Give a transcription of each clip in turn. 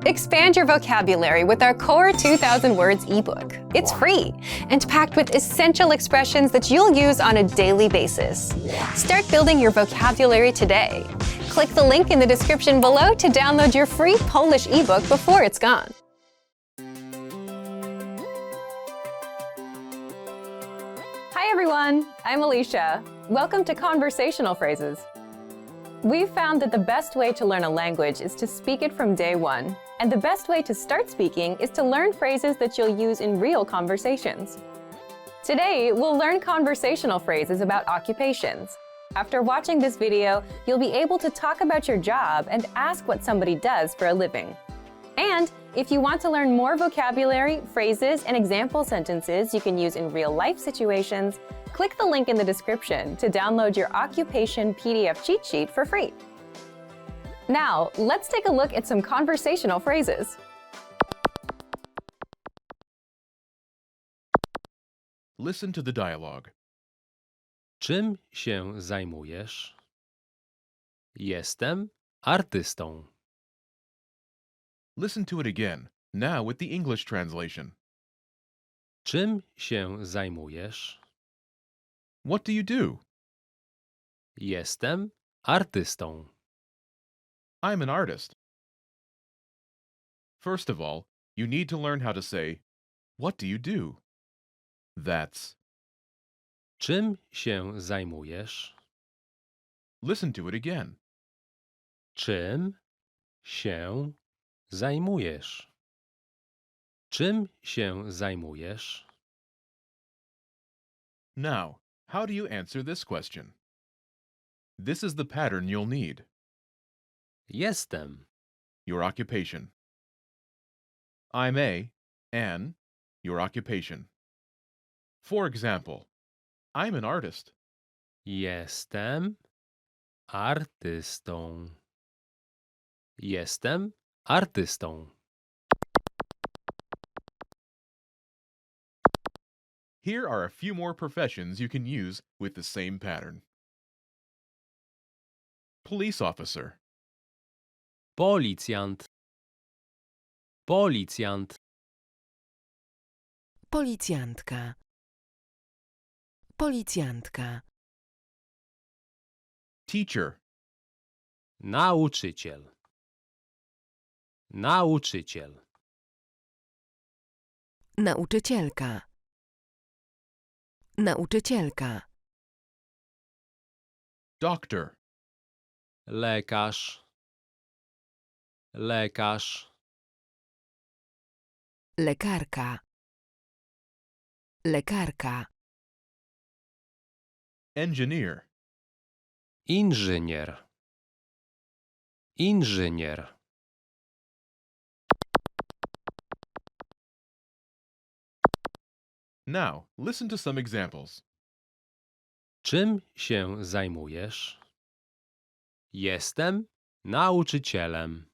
Expand your vocabulary with our Core 2000 Words ebook. It's free and packed with essential expressions that you'll use on a daily basis. Start building your vocabulary today. Click the link in the description below to download your free Polish ebook before it's gone. Hi everyone, I'm Alicia. Welcome to Conversational Phrases. We've found that the best way to learn a language is to speak it from day one. And the best way to start speaking is to learn phrases that you'll use in real conversations. Today, we'll learn conversational phrases about occupations. After watching this video, you'll be able to talk about your job and ask what somebody does for a living. And if you want to learn more vocabulary, phrases, and example sentences you can use in real-life situations, click the link in the description to download your occupation PDF cheat sheet for free. Now, let's take a look at some conversational phrases. Listen to the dialogue. Czym się zajmujesz? Jestem artystą. Listen to it again, now with the English translation. Czym się zajmujesz? What do you do? Jestem artystą. I'm an artist. First of all, you need to learn how to say, what do you do? That's. Czym się zajmujesz? Listen to it again. Czym się zajmujesz? Czym się zajmujesz? Now, how do you answer this question? This is the pattern you'll need. Jestem. Your occupation. I'm an, your occupation. For example, I'm an artist. Jestem artystą. Jestem artystą. Here are a few more professions you can use with the same pattern. Police officer. Policjant. Policjant. Policjantka. Policjantka. Teacher. Nauczyciel. Nauczyciel. Nauczycielka. Nauczycielka. Doctor. Lekarz. Lekarz. Lekarka. Lekarka. Engineer. Inżynier. Inżynier. Now, listen to some examples. Czym się zajmujesz? Jestem nauczycielem.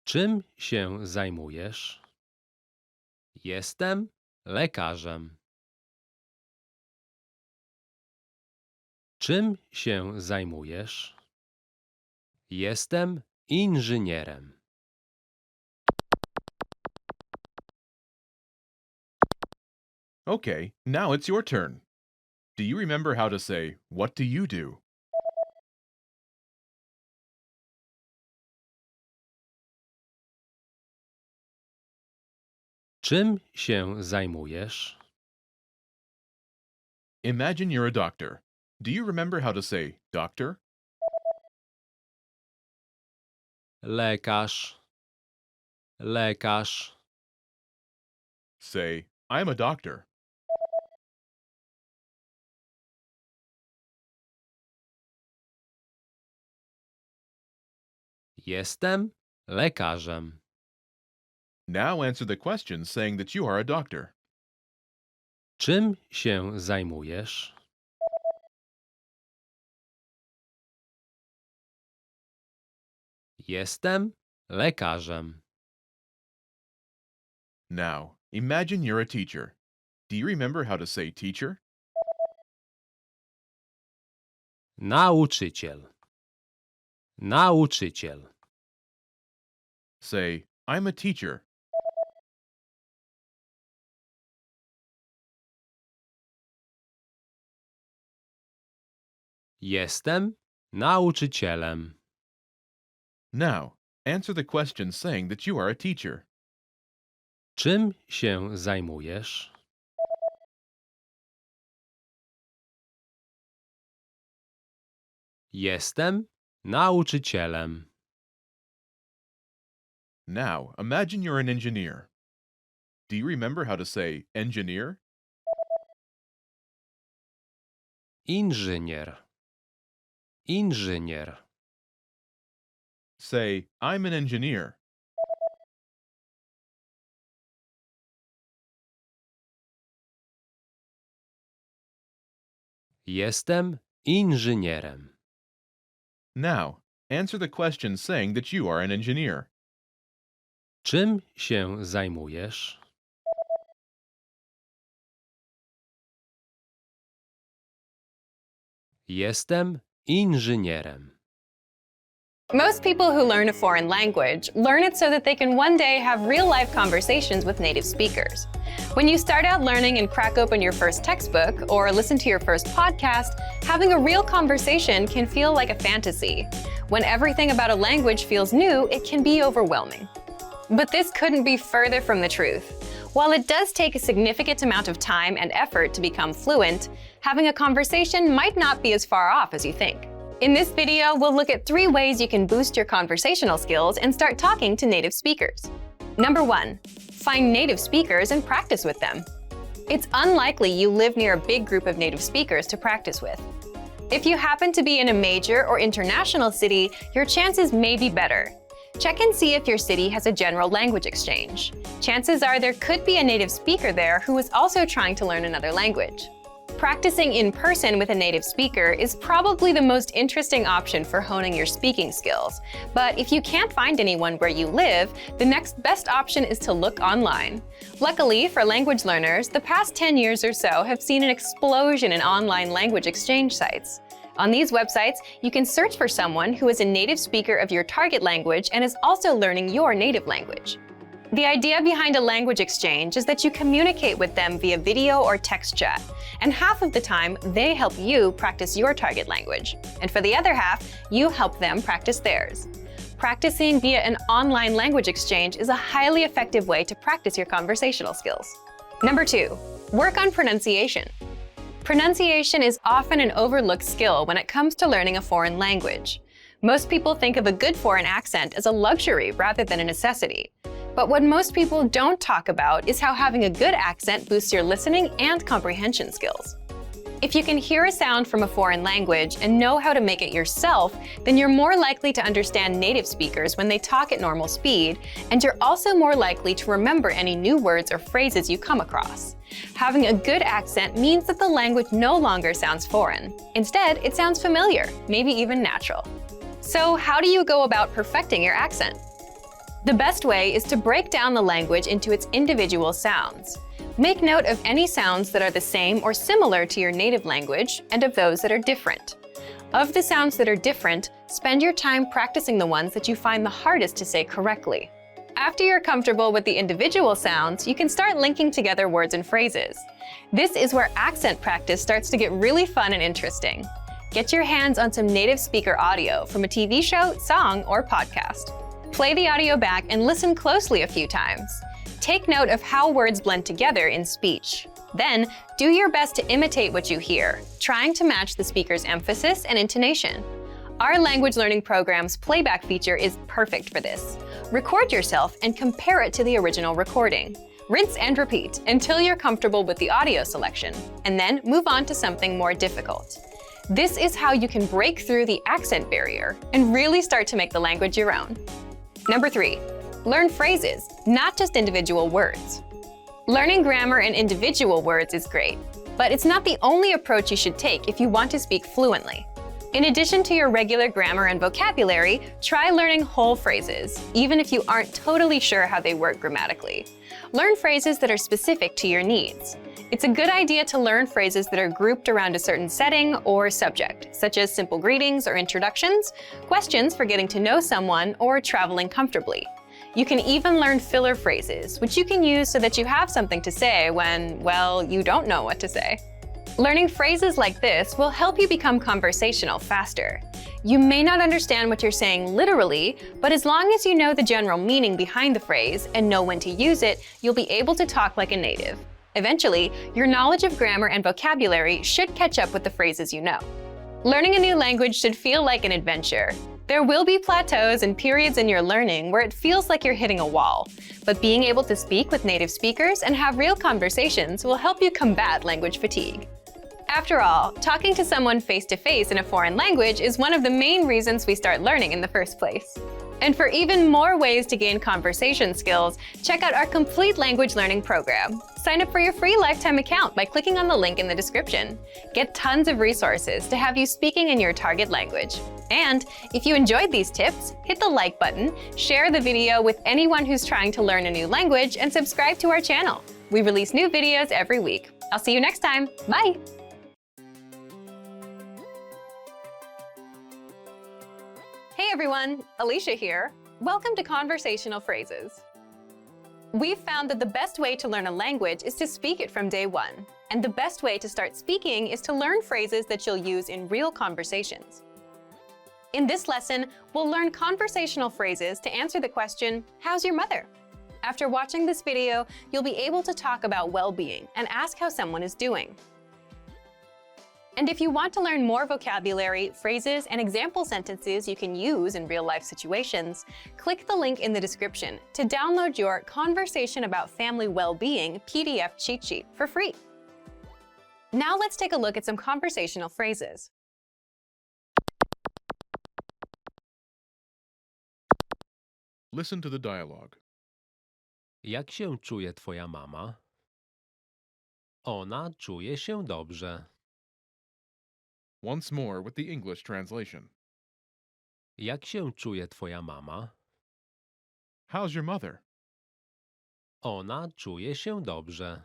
Czym się zajmujesz? Jestem lekarzem. Czym się zajmujesz? Jestem inżynierem. Okay, now it's your turn. Do you remember how to say, what do you do? Czym się zajmujesz? Imagine you're a doctor. Do you remember how to say, doctor? Lekarz. Lekarz. Say, I'm a doctor. Jestem lekarzem. Now answer the question saying that you are a doctor. Czym się zajmujesz? Jestem lekarzem. Now, imagine you're a teacher. Do you remember how to say teacher? Nauczyciel. Nauczyciel. Say, I'm a teacher. Jestem nauczycielem. Now, answer the question saying that you are a teacher. Czym się zajmujesz? Jestem nauczycielem. Now, imagine you're an engineer. Do you remember how to say engineer? Inżynier. Inżynier. Say, I'm an engineer. Jestem inżynierem. Now, answer the question saying that you are an engineer. Czym się zajmujesz? Jestem inżynierem. Most people who learn a foreign language learn it so that they can one day have real-life conversations with native speakers. When you start out learning and crack open your first textbook or listen to your first podcast, having a real conversation can feel like a fantasy. When everything about a language feels new, it can be overwhelming. But this couldn't be further from the truth. While it does take a significant amount of time and effort to become fluent, having a conversation might not be as far off as you think. In this video, we'll look at 3 ways you can boost your conversational skills and start talking to native speakers. Number 1, find native speakers and practice with them. It's unlikely you live near a big group of native speakers to practice with. If you happen to be in a major or international city, your chances may be better. Check and see if your city has a general language exchange. Chances are there could be a native speaker there who is also trying to learn another language. Practicing in person with a native speaker is probably the most interesting option for honing your speaking skills. But if you can't find anyone where you live, the next best option is to look online. Luckily for language learners, the past 10 years or so have seen an explosion in online language exchange sites. On these websites, you can search for someone who is a native speaker of your target language and is also learning your native language. The idea behind a language exchange is that you communicate with them via video or text chat, and half of the time, they help you practice your target language. And for the other half, you help them practice theirs. Practicing via an online language exchange is a highly effective way to practice your conversational skills. Number 2, work on pronunciation. Pronunciation is often an overlooked skill when it comes to learning a foreign language. Most people think of a good foreign accent as a luxury rather than a necessity. But what most people don't talk about is how having a good accent boosts your listening and comprehension skills. If you can hear a sound from a foreign language and know how to make it yourself, then you're more likely to understand native speakers when they talk at normal speed, and you're also more likely to remember any new words or phrases you come across. Having a good accent means that the language no longer sounds foreign. Instead, it sounds familiar, maybe even natural. So how do you go about perfecting your accent? The best way is to break down the language into its individual sounds. Make note of any sounds that are the same or similar to your native language and of those that are different. Of the sounds that are different, spend your time practicing the ones that you find the hardest to say correctly. After you're comfortable with the individual sounds, you can start linking together words and phrases. This is where accent practice starts to get really fun and interesting. Get your hands on some native speaker audio from a TV show, song, or podcast. Play the audio back and listen closely a few times. Take note of how words blend together in speech. Then, do your best to imitate what you hear, trying to match the speaker's emphasis and intonation. Our language learning program's playback feature is perfect for this. Record yourself and compare it to the original recording. Rinse and repeat until you're comfortable with the audio selection, and then move on to something more difficult. This is how you can break through the accent barrier and really start to make the language your own. Number 3, learn phrases, not just individual words. Learning grammar and individual words is great, but it's not the only approach you should take if you want to speak fluently. In addition to your regular grammar and vocabulary, try learning whole phrases, even if you aren't totally sure how they work grammatically. Learn phrases that are specific to your needs. It's a good idea to learn phrases that are grouped around a certain setting or subject, such as simple greetings or introductions, questions for getting to know someone, or traveling comfortably. You can even learn filler phrases, which you can use so that you have something to say when, well, you don't know what to say. Learning phrases like this will help you become conversational faster. You may not understand what you're saying literally, but as long as you know the general meaning behind the phrase and know when to use it, you'll be able to talk like a native. Eventually, your knowledge of grammar and vocabulary should catch up with the phrases you know. Learning a new language should feel like an adventure. There will be plateaus and periods in your learning where it feels like you're hitting a wall, but being able to speak with native speakers and have real conversations will help you combat language fatigue. After all, talking to someone face-to-face in a foreign language is one of the main reasons we start learning in the first place. And for even more ways to gain conversation skills, check out our complete language learning program. Sign up for your free lifetime account by clicking on the link in the description. Get tons of resources to have you speaking in your target language. And if you enjoyed these tips, hit the like button, share the video with anyone who's trying to learn a new language, and subscribe to our channel. We release new videos every week. I'll see you next time. Bye! Hey everyone, Alicia here. Welcome to Conversational Phrases. We've found that the best way to learn a language is to speak it from day one. And the best way to start speaking is to learn phrases that you'll use in real conversations. In this lesson, we'll learn conversational phrases to answer the question, how's your mother? After watching this video, you'll be able to talk about well-being and ask how someone is doing. And if you want to learn more vocabulary, phrases, and example sentences you can use in real-life situations, click the link in the description to download your Conversation About Family Well-Being PDF cheat sheet for free. Now let's take a look at some conversational phrases. Listen to the dialogue. Jak się czuje twoja mama? Ona czuje się dobrze. Once more with the English translation. Jak się czuje twoja mama? How's your mother? Ona czuje się dobrze.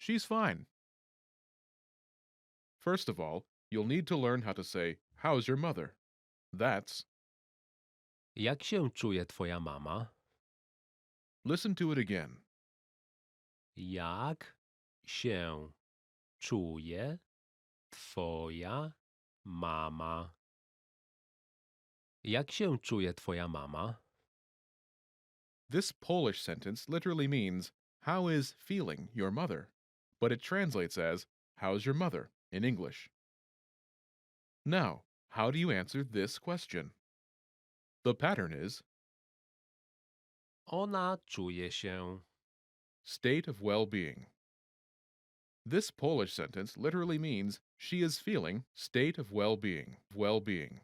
She's fine. First of all, you'll need to learn how to say, how's your mother? That's, Jak się czuje twoja mama? listen to it again. Jak się czuje twoja mama? Jak się czuje twoja mama? This Polish sentence literally means, how is feeling your mother? But it translates as, how's your mother in English. Now, how do you answer this question? The pattern is Ona czuje się. state of well-being. This Polish sentence literally means, she is feeling state of well-being.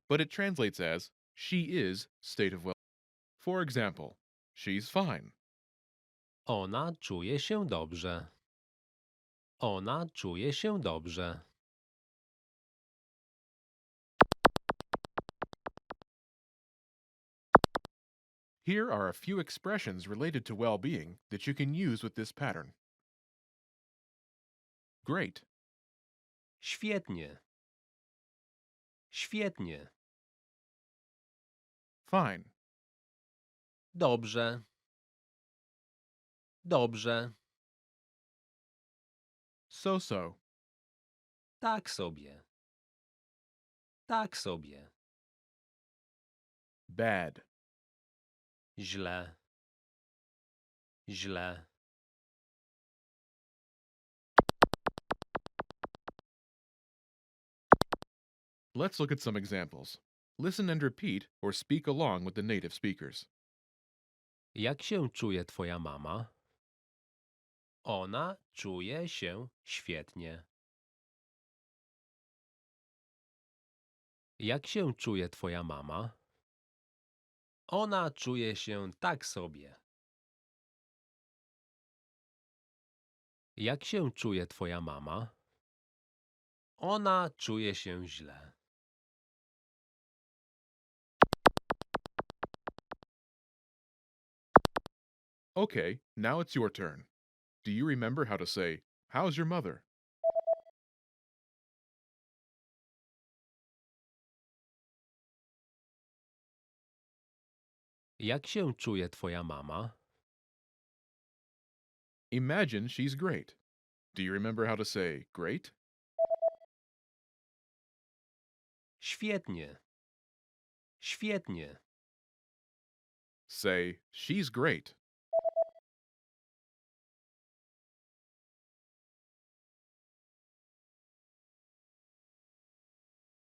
But it translates as, she is state of well. For example, she's fine. Ona czuje się dobrze. Ona czuje się dobrze. Here are a few expressions related to well-being that you can use with this pattern. Great, Świetnie. Świetnie. fine, Dobrze. Dobrze. so-so, Tak sobie. Tak sobie. bad, Źle. Źle. Let's look at some examples. Listen and repeat or speak along with the native speakers. Jak się czuje twoja mama? Ona czuje się świetnie. Jak się czuje twoja mama? Ona czuje się tak sobie. Jak się czuje twoja mama? Ona czuje się źle. Okay, now it's your turn. Do you remember how to say, "How's your mother?" Jak się czuje twoja mama? Imagine she's great. Do you remember how to say, "Great"? Świetnie. Świetnie. Say, "She's great."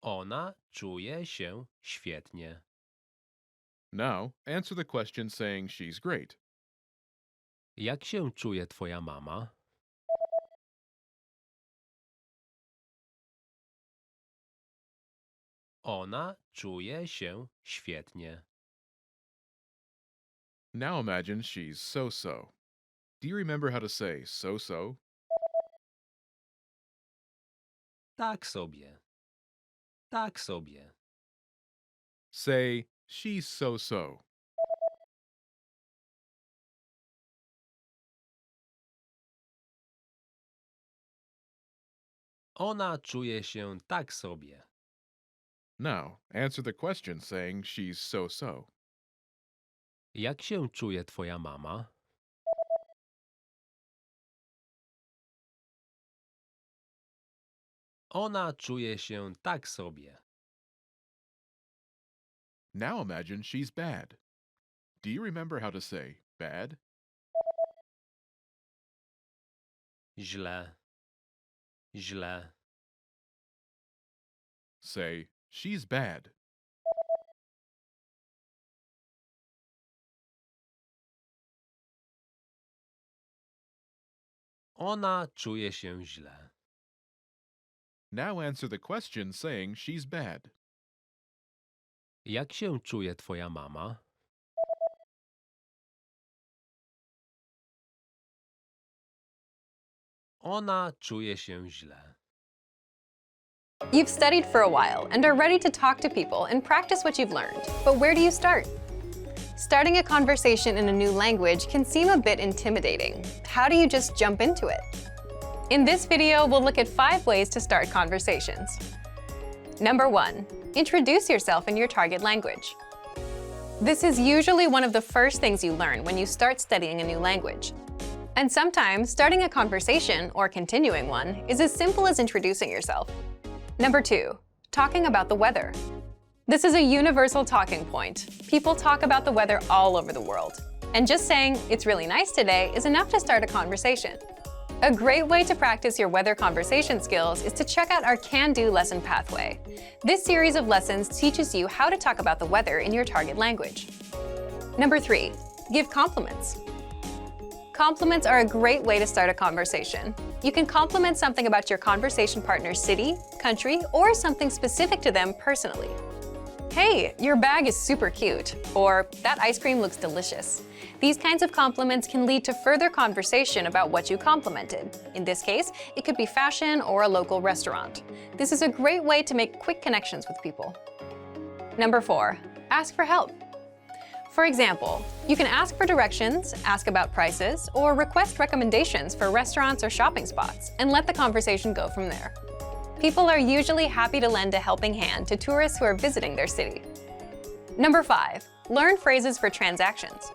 Ona czuje się świetnie. Now, answer the question saying she's great. Jak się czuje twoja mama? Ona czuje się świetnie. Now imagine she's so-so. Do you remember how to say so-so? Tak sobie. Tak sobie. Say, "She's so-so." Ona czuje się tak sobie. Now, answer the question saying she's so-so. Jak się czuje twoja mama? Ona czuje się tak sobie. Now imagine she's bad. Do you remember how to say bad? Źle. Źle. Say, "She's bad." Ona czuje się źle. Now answer the question saying she's bad. Jak się czuje twoja mama? Ona czuje się źle. You've studied for a while and are ready to talk to people and practice what you've learned. But where do you start? Starting a conversation in a new language can seem a bit intimidating. How do you just jump into it? In this video, we'll look at 5 ways to start conversations. Number 1. Introduce yourself in your target language. This is usually one of the first things you learn when you start studying a new language. And sometimes, starting a conversation, or continuing one, is as simple as introducing yourself. Number 2. Talking about the weather. This is a universal talking point. People talk about the weather all over the world. And just saying, "It's really nice today," is enough to start a conversation. A great way to practice your weather conversation skills is to check out our Can-Do lesson pathway. This series of lessons teaches you how to talk about the weather in your target language. Number 3. Give compliments. Compliments are a great way to start a conversation. You can compliment something about your conversation partner's city, country, or something specific to them personally. "Hey, your bag is super cute," or "That ice cream looks delicious." These kinds of compliments can lead to further conversation about what you complimented. In this case, it could be fashion or a local restaurant. This is a great way to make quick connections with people. Number 4. Ask for help. For example, you can ask for directions, ask about prices, or request recommendations for restaurants or shopping spots, and let the conversation go from there. People are usually happy to lend a helping hand to tourists who are visiting their city. Number 5. Learn phrases for transactions.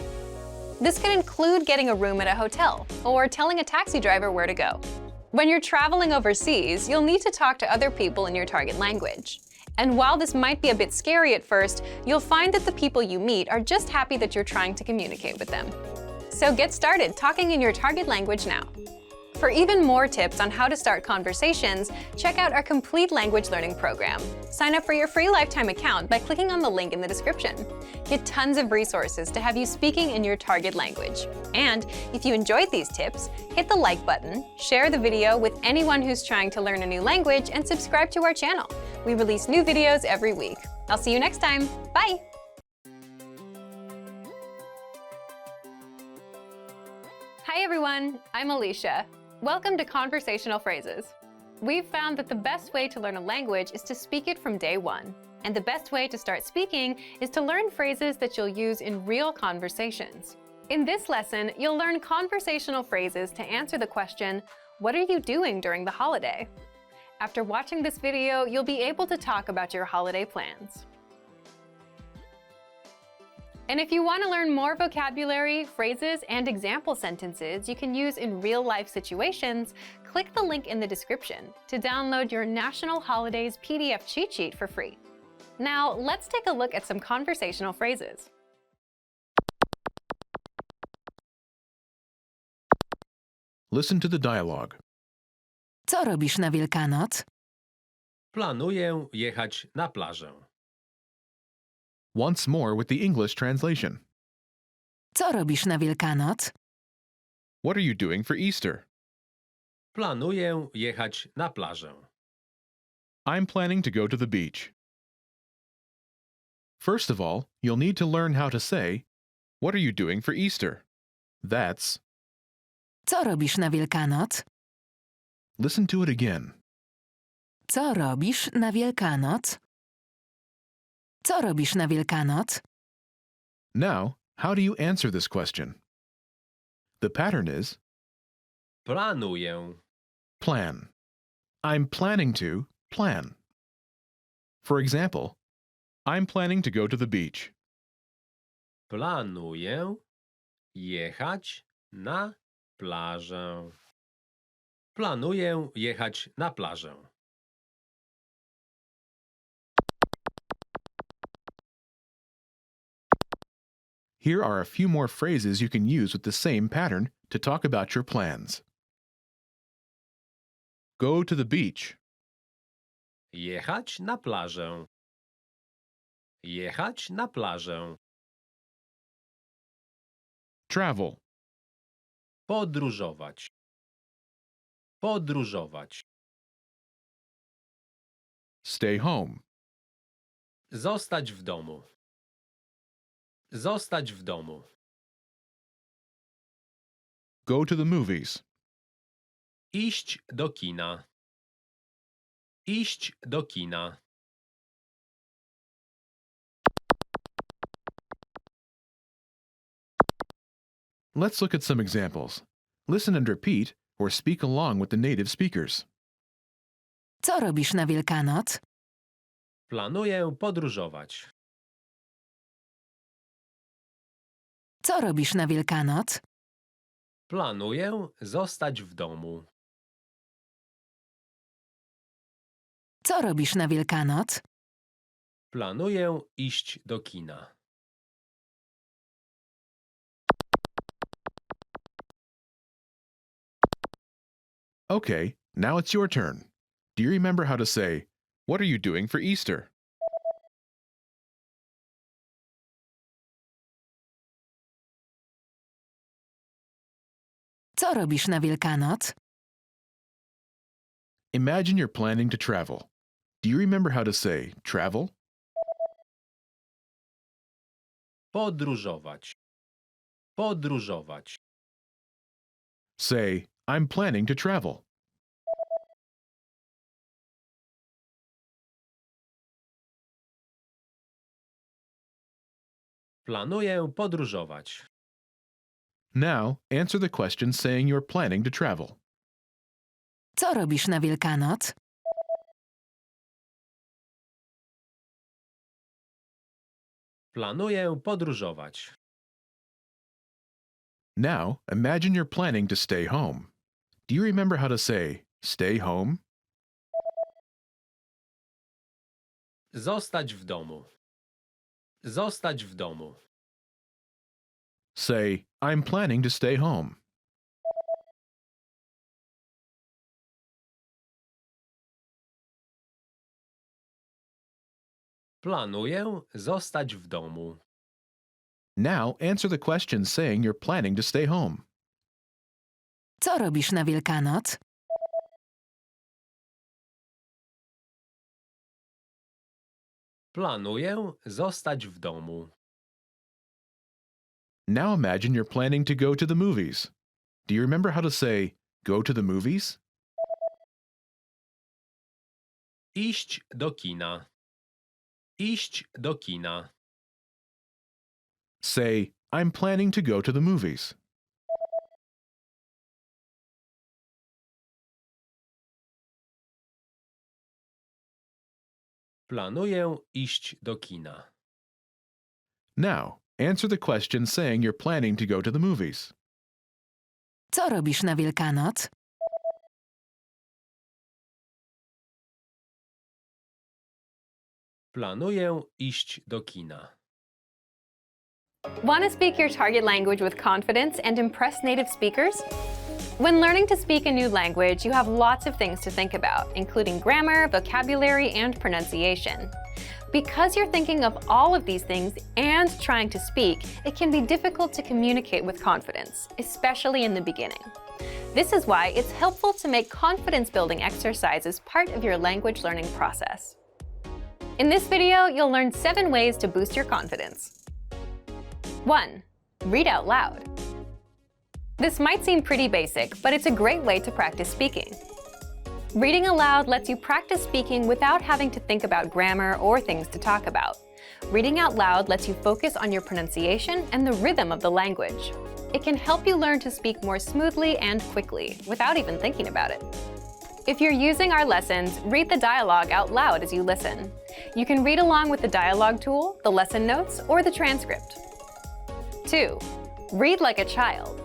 This can include getting a room at a hotel or telling a taxi driver where to go. When you're traveling overseas, you'll need to talk to other people in your target language. And while this might be a bit scary at first, you'll find that the people you meet are just happy that you're trying to communicate with them. So get started talking in your target language now. For even more tips on how to start conversations, check out our complete language learning program. Sign up for your free lifetime account by clicking on the link in the description. Get tons of resources to have you speaking in your target language. And if you enjoyed these tips, hit the like button, share the video with anyone who's trying to learn a new language, and subscribe to our channel. We release new videos every week. I'll see you next time. Bye! Hi everyone, I'm Alicia. Welcome to Conversational Phrases. We've found that the best way to learn a language is to speak it from day one. And the best way to start speaking is to learn phrases that you'll use in real conversations. In this lesson, you'll learn conversational phrases to answer the question, what are you doing during the holiday? After watching this video, you'll be able to talk about your holiday plans. And if you want to learn more vocabulary, phrases, and example sentences you can use in real-life situations, click the link in the description to download your National Holidays PDF cheat sheet for free. Now, let's take a look at some conversational phrases. Listen to the dialogue. Co robisz na Wielkanoc? Planuję jechać na plażę. Once more with the English translation. Co robisz na Wielkanoc? What are you doing for Easter? Planuję jechać na plażę. I'm planning to go to the beach. First of all, you'll need to learn how to say, what are you doing for Easter? That's, Co robisz na Wielkanoc? listen to it again. Co robisz na Wielkanoc? Co robisz na Wielkanoc? Now, how do you answer this question? The pattern is Planuję. plan. I'm planning to plan. For example, I'm planning to go to the beach. Planuję jechać na plażę. Planuję jechać na plażę. Here are a few more phrases you can use with the same pattern to talk about your plans. Go to the beach. Jechać na plażę. Jechać na plażę. Travel. Podróżować. Podróżować. Stay home. Zostać w domu. Zostać w domu. Go to the movies. Iść do kina. Iść do kina. Let's look at some examples. Listen and repeat, or speak along with the native speakers. Co robisz na Wielkanoc? Planuję podróżować. Co robisz na Wielkanoc? Planuję zostać w domu. Co robisz na Wielkanoc? Planuję iść do kina. Okay, now it's your turn. Do you remember how to say, what are you doing for Easter? Co robisz na Wielkanoc? Imagine you're planning to travel. Do you remember how to say travel? Podróżować. Podróżować. Say, I'm planning to travel. Planuję podróżować. Now, answer the question saying you're planning to travel. Co robisz na Wielkanoc? Planuję podróżować. Now, imagine you're planning to stay home. Do you remember how to say stay home? Zostać w domu. Zostać w domu. Say, I'm planning to stay home. Planuję zostać w domu. Now, answer the question saying you're planning to stay home. Co robisz na Wielkanoc? Planuję zostać w domu. Now imagine you're planning to go to the movies. Do you remember how to say go to the movies? Iść do kina. Iść do kina. Say, I'm planning to go to the movies. Planuję iść do kina. Now, answer the question saying you're planning to go to the movies. Co robisz na Wielkanoc? Planuję iść do kina. Want to speak your target language with confidence and impress native speakers? When learning to speak a new language, you have lots of things to think about, including grammar, vocabulary, and pronunciation. Because you're thinking of all of these things and trying to speak, it can be difficult to communicate with confidence, especially in the beginning. This is why it's helpful to make confidence-building exercises part of your language learning process. In this video, you'll learn 7 ways to boost your confidence. 1. Read out loud. This might seem pretty basic, but it's a great way to practice speaking. Reading aloud lets you practice speaking without having to think about grammar or things to talk about. Reading out loud lets you focus on your pronunciation and the rhythm of the language. It can help you learn to speak more smoothly and quickly, without even thinking about it. If you're using our lessons, read the dialogue out loud as you listen. You can read along with the dialogue tool, the lesson notes, or the transcript. 2. Read like a child.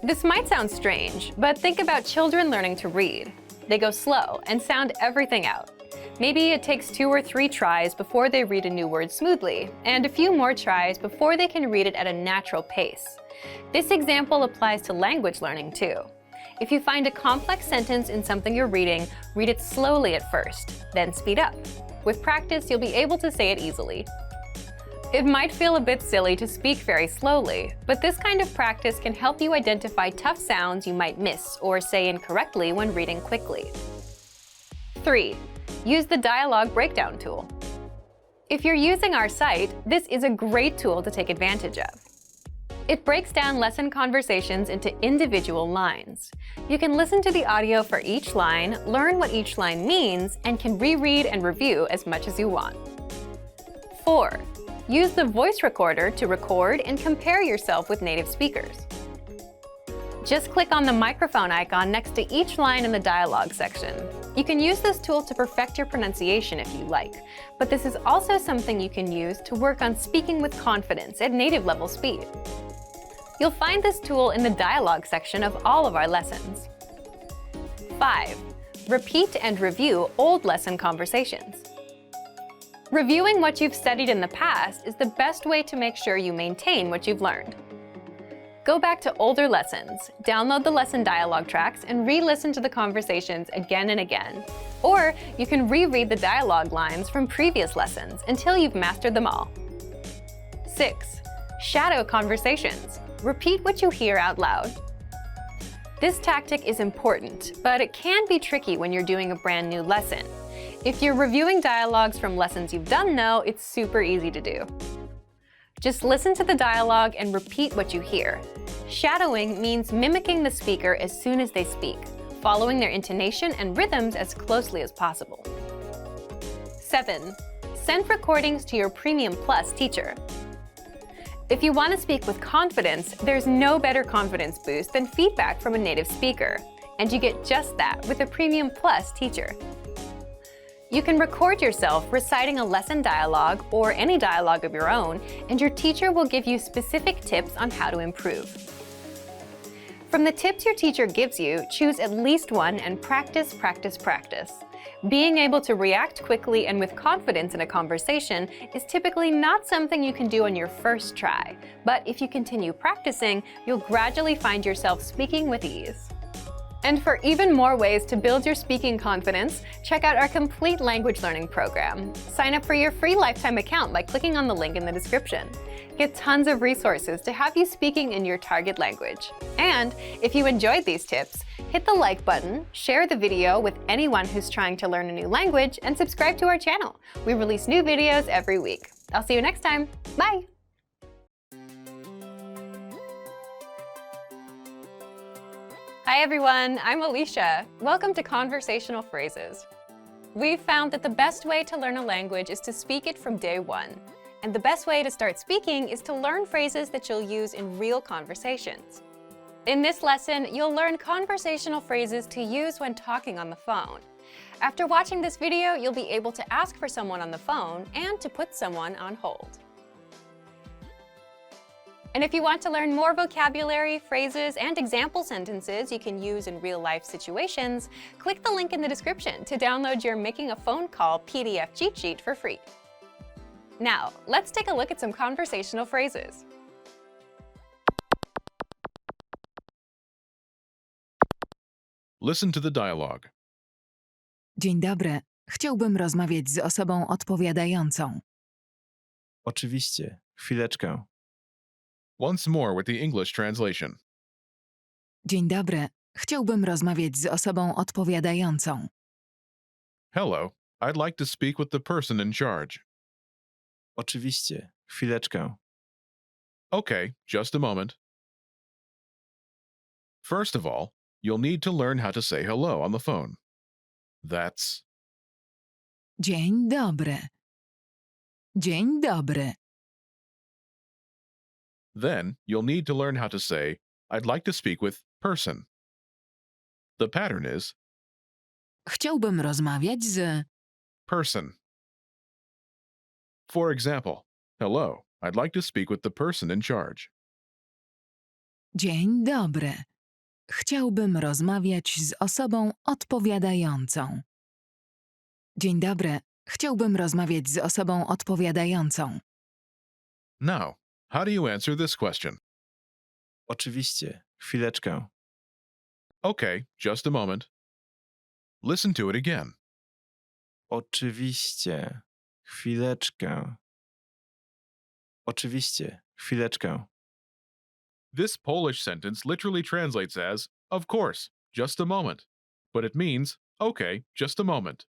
This might sound strange, but think about children learning to read. They go slow and sound everything out. Maybe it takes 2 or 3 tries before they read a new word smoothly, and a few more tries before they can read it at a natural pace. This example applies to language learning too. If you find a complex sentence in something you're reading, read it slowly at first, then speed up. With practice, you'll be able to say it easily. It might feel a bit silly to speak very slowly, but this kind of practice can help you identify tough sounds you might miss or say incorrectly when reading quickly. 3. Use the dialogue breakdown tool. If you're using our site, this is a great tool to take advantage of. It breaks down lesson conversations into individual lines. You can listen to the audio for each line, learn what each line means, and can reread and review as much as you want. 4. Use the voice recorder to record and compare yourself with native speakers. Just click on the microphone icon next to each line in the dialogue section. You can use this tool to perfect your pronunciation if you like, but this is also something you can use to work on speaking with confidence at native level speed. You'll find this tool in the dialogue section of all of our lessons. 5. Repeat and review old lesson conversations. Reviewing what you've studied in the past is the best way to make sure you maintain what you've learned. Go back to older lessons, download the lesson dialogue tracks, and re-listen to the conversations again and again. Or you can reread the dialogue lines from previous lessons until you've mastered them all. 6. Shadow conversations. Repeat what you hear out loud. This tactic is important, but it can be tricky when you're doing a brand new lesson. If you're reviewing dialogues from lessons you've done though, it's super easy to do. Just listen to the dialogue and repeat what you hear. Shadowing means mimicking the speaker as soon as they speak, following their intonation and rhythms as closely as possible. 7. Send recordings to your Premium Plus teacher. If you want to speak with confidence, there's no better confidence boost than feedback from a native speaker, and you get just that with a Premium Plus teacher. You can record yourself reciting a lesson dialogue or any dialogue of your own, and your teacher will give you specific tips on how to improve. From the tips your teacher gives you, choose at least one and practice, practice, practice. Being able to react quickly and with confidence in a conversation is typically not something you can do on your first try, but if you continue practicing, you'll gradually find yourself speaking with ease. And for even more ways to build your speaking confidence, check out our complete language learning program. Sign up for your free lifetime account by clicking on the link in the description. Get tons of resources to have you speaking in your target language. And if you enjoyed these tips, hit the like button, share the video with anyone who's trying to learn a new language, and subscribe to our channel. We release new videos every week. I'll see you next time. Bye! Hi everyone, I'm Alicia. Welcome to Conversational Phrases. We've found that the best way to learn a language is to speak it from day one. And the best way to start speaking is to learn phrases that you'll use in real conversations. In this lesson, you'll learn conversational phrases to use when talking on the phone. After watching this video, you'll be able to ask for someone on the phone and to put someone on hold. And if you want to learn more vocabulary, phrases, and example sentences you can use in real-life situations, click the link in the description to download your Making a Phone Call PDF cheat sheet for free. Now, let's take a look at some conversational phrases. Listen to the dialogue. Dzień dobry. Chciałbym rozmawiać z osobą odpowiadającą. Oczywiście. Chwileczkę. Once more with the English translation. Dzień dobry. Chciałbym rozmawiać z osobą odpowiadającą. Hello, I'd like to speak with the person in charge. Oczywiście. Chwileczkę. Okay, just a moment. First of all, you'll need to learn how to say hello on the phone. That's Dzień dobry. Dzień dobry. Then you'll need to learn how to say, I'd like to speak with person. The pattern is Chciałbym rozmawiać z... person. For example, hello, I'd like to speak with the person in charge. Dzień dobry. Chciałbym rozmawiać z osobą odpowiadającą. Dzień dobry. Chciałbym rozmawiać z osobą odpowiadającą. Now, how do you answer this question? Oczywiście. Chwileczkę. Okay, just a moment. Listen to it again. Oczywiście. Chwileczkę. Oczywiście. Chwileczkę. This Polish sentence literally translates as, of course, just a moment. But it means, okay, just a moment.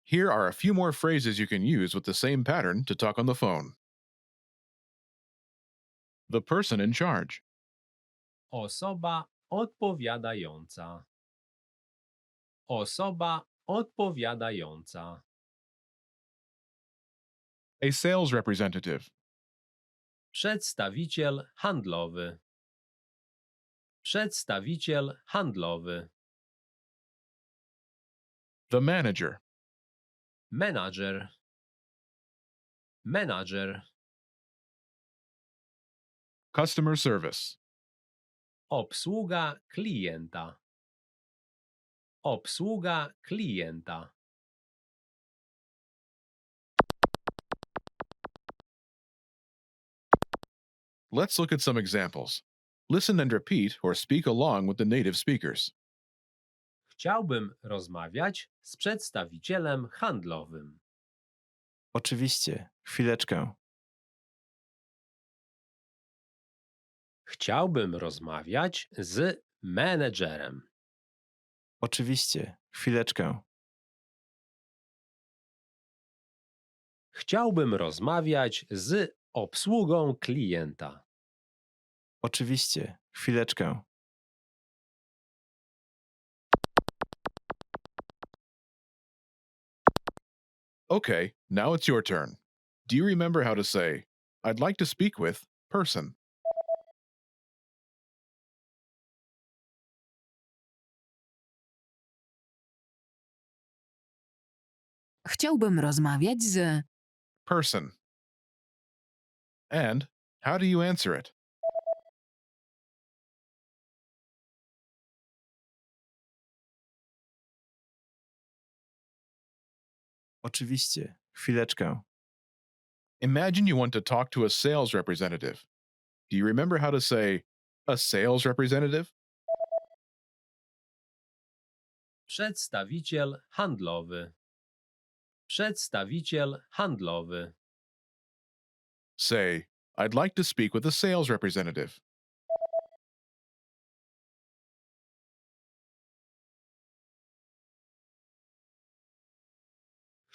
Here are a few more phrases you can use with the same pattern to talk on the phone. The person in charge. Osoba odpowiadająca. Osoba odpowiadająca. A sales representative. Przedstawiciel handlowy. Przedstawiciel handlowy. The manager. Menadżer. Menadżer. Customer service. Obsługa klienta. Obsługa klienta. Let's look at some examples. Listen and repeat or speak along with the native speakers. Chciałbym rozmawiać z przedstawicielem handlowym. Oczywiście. Chwileczkę. Chciałbym rozmawiać z menedżerem. Oczywiście. Chwileczkę. Chciałbym rozmawiać z obsługą klienta. Oczywiście. Chwileczkę. Okay, now it's your turn. Do you remember how to say, I'd like to speak with person? Chciałbym rozmawiać z... Person. And how do you answer it? Oczywiście. Chwileczkę. Imagine you want to talk to a sales representative. Do you remember how to say, a sales representative? Przedstawiciel handlowy. Przedstawiciel handlowy. Say, I'd like to speak with a sales representative.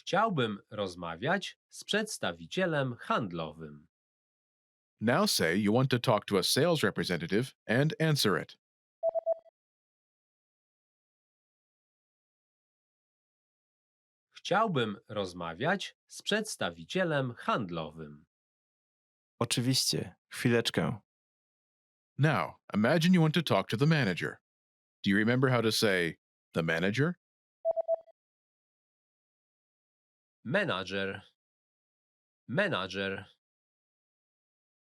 Chciałbym rozmawiać z przedstawicielem handlowym. Now say you want to talk to a sales representative and answer it. Chciałbym rozmawiać z przedstawicielem handlowym. Oczywiście. Chwileczkę. Now, imagine you want to talk to the manager. Do you remember how to say the manager? Menadżer. Menadżer.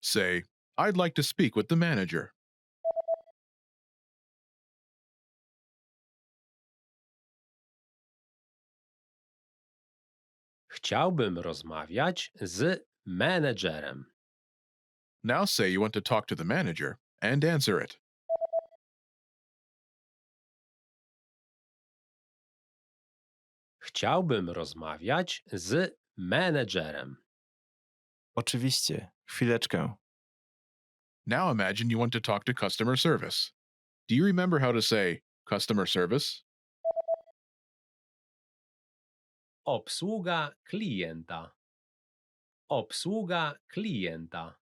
Say, I'd like to speak with the manager. Chciałbym rozmawiać z menedżerem. Now say you want to talk to the manager and answer it. Chciałbym rozmawiać z menedżerem. Oczywiście. Chwileczkę. Now imagine you want to talk to customer service. Do you remember how to say customer service? Obsługa klienta. Obsługa klienta.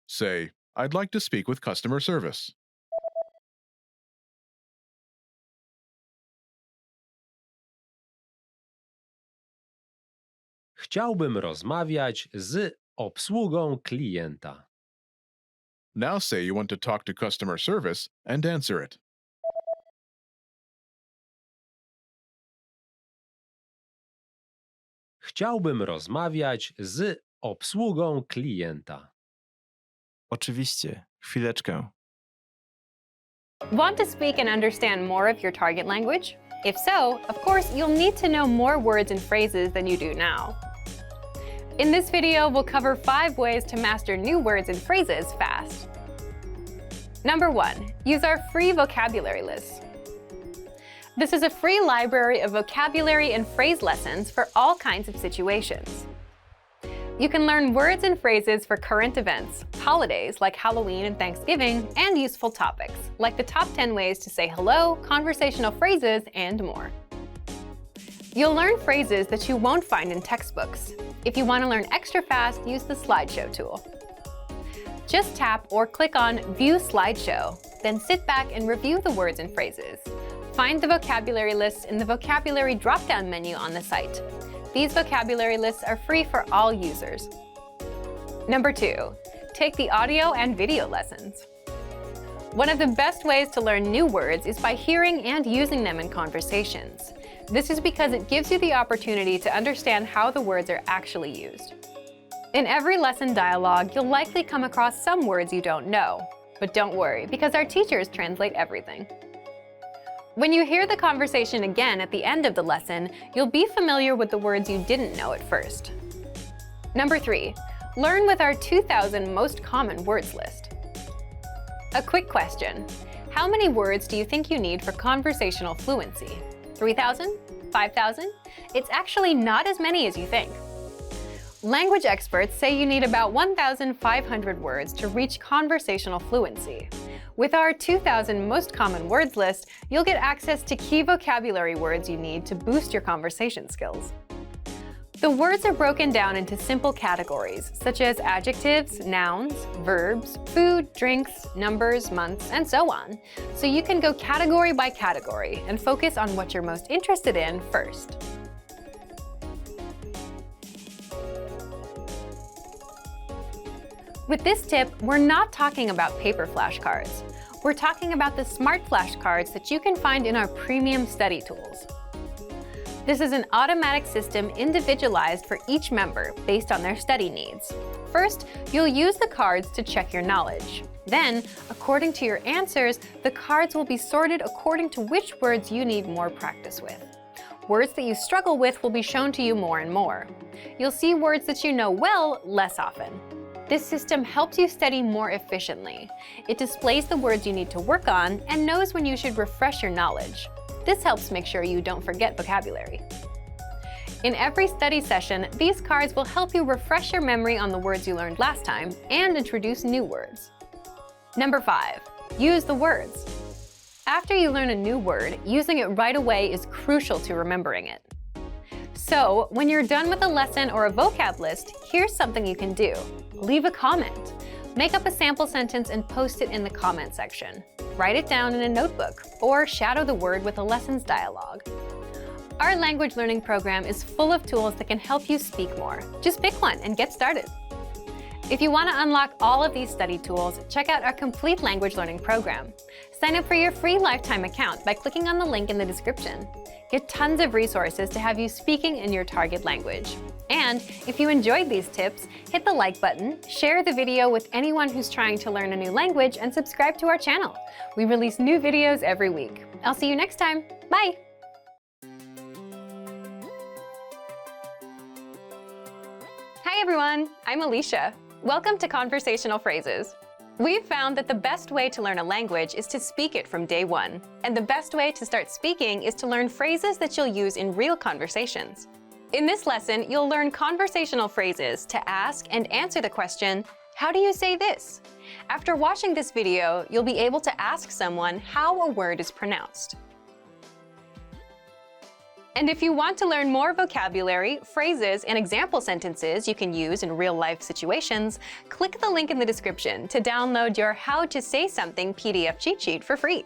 Say, I'd like to speak with customer service. Chciałbym rozmawiać z obsługą klienta. Now say you want to talk to customer service and answer it. Chciałbym rozmawiać z obsługą klienta. Oczywiście. Chwileczkę. Want to speak and understand more of your target language? If so, of course, you'll need to know more words and phrases than you do now. In this video, we'll cover 5 ways to master new words and phrases fast. Number 1, use our free vocabulary list. This is a free library of vocabulary and phrase lessons for all kinds of situations. You can learn words and phrases for current events, holidays like Halloween and Thanksgiving, and useful topics like the top 10 ways to say hello, conversational phrases, and more. You'll learn phrases that you won't find in textbooks. If you want to learn extra fast, use the slideshow tool. Just tap or click on View Slideshow, then sit back and review the words and phrases. Find the vocabulary list in the vocabulary drop-down menu on the site. These vocabulary lists are free for all users. Number 2, take the audio and video lessons. One of the best ways to learn new words is by hearing and using them in conversations. This is because it gives you the opportunity to understand how the words are actually used. In every lesson dialogue, you'll likely come across some words you don't know. But don't worry, because our teachers translate everything. When you hear the conversation again at the end of the lesson, you'll be familiar with the words you didn't know at first. Number 3, learn with our 2,000 most common words list. A quick question. How many words do you think you need for conversational fluency? 3,000? 5,000? It's actually not as many as you think. Language experts say you need about 1,500 words to reach conversational fluency. With our 2,000 most common words list, you'll get access to key vocabulary words you need to boost your conversation skills. The words are broken down into simple categories, such as adjectives, nouns, verbs, food, drinks, numbers, months, and so on, so you can go category by category and focus on what you're most interested in first. With this tip, we're not talking about paper flashcards. We're talking about the smart flashcards that you can find in our premium study tools. This is an automatic system individualized for each member based on their study needs. First, you'll use the cards to check your knowledge. Then, according to your answers, the cards will be sorted according to which words you need more practice with. Words that you struggle with will be shown to you more and more. You'll see words that you know well less often. This system helps you study more efficiently. It displays the words you need to work on and knows when you should refresh your knowledge. This helps make sure you don't forget vocabulary. In every study session, these cards will help you refresh your memory on the words you learned last time and introduce new words. Number 5, use the words. After you learn a new word, using it right away is crucial to remembering it. So, when you're done with a lesson or a vocab list, here's something you can do. Leave a comment. Make up a sample sentence and post it in the comment section. Write it down in a notebook, or shadow the word with a lessons dialogue. Our language learning program is full of tools that can help you speak more. Just pick one and get started. If you want to unlock all of these study tools, check out our complete language learning program. Sign up for your free lifetime account by clicking on the link in the description. Get tons of resources to have you speaking in your target language. And if you enjoyed these tips, hit the like button, share the video with anyone who's trying to learn a new language, and subscribe to our channel. We release new videos every week. I'll see you next time. Bye! Hi everyone, I'm Alicia. Welcome to Conversational Phrases. We've found that the best way to learn a language is to speak it from day one. And the best way to start speaking is to learn phrases that you'll use in real conversations. In this lesson, you'll learn conversational phrases to ask and answer the question, how do you say this? After watching this video, you'll be able to ask someone how a word is pronounced. And if you want to learn more vocabulary, phrases, and example sentences you can use in real-life situations, click the link in the description to download your How to Say Something PDF cheat sheet for free.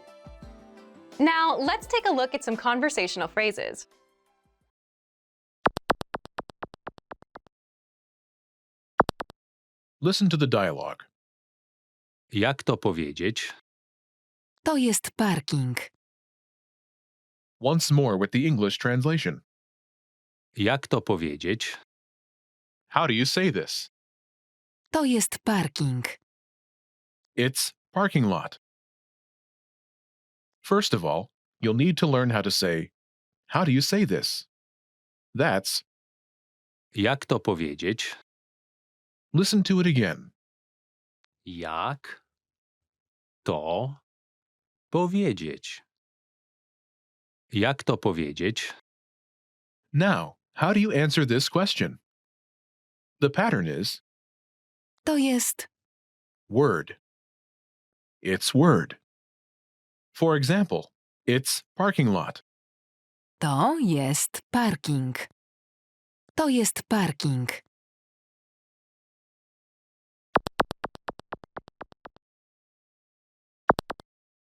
Now, let's take a look at some conversational phrases. Listen to the dialogue. Jak to powiedzieć? To jest parking. Once more with the English translation. Jak to powiedzieć? How do you say this? To jest parking. It's parking lot. First of all, you'll need to learn how to say, how do you say this? That's, Jak to powiedzieć? listen to it again. Jak to powiedzieć? Jak to powiedzieć? Now, how do you answer this question? The pattern is To jest. word. It's word. For example, it's parking lot. To jest parking. To jest parking.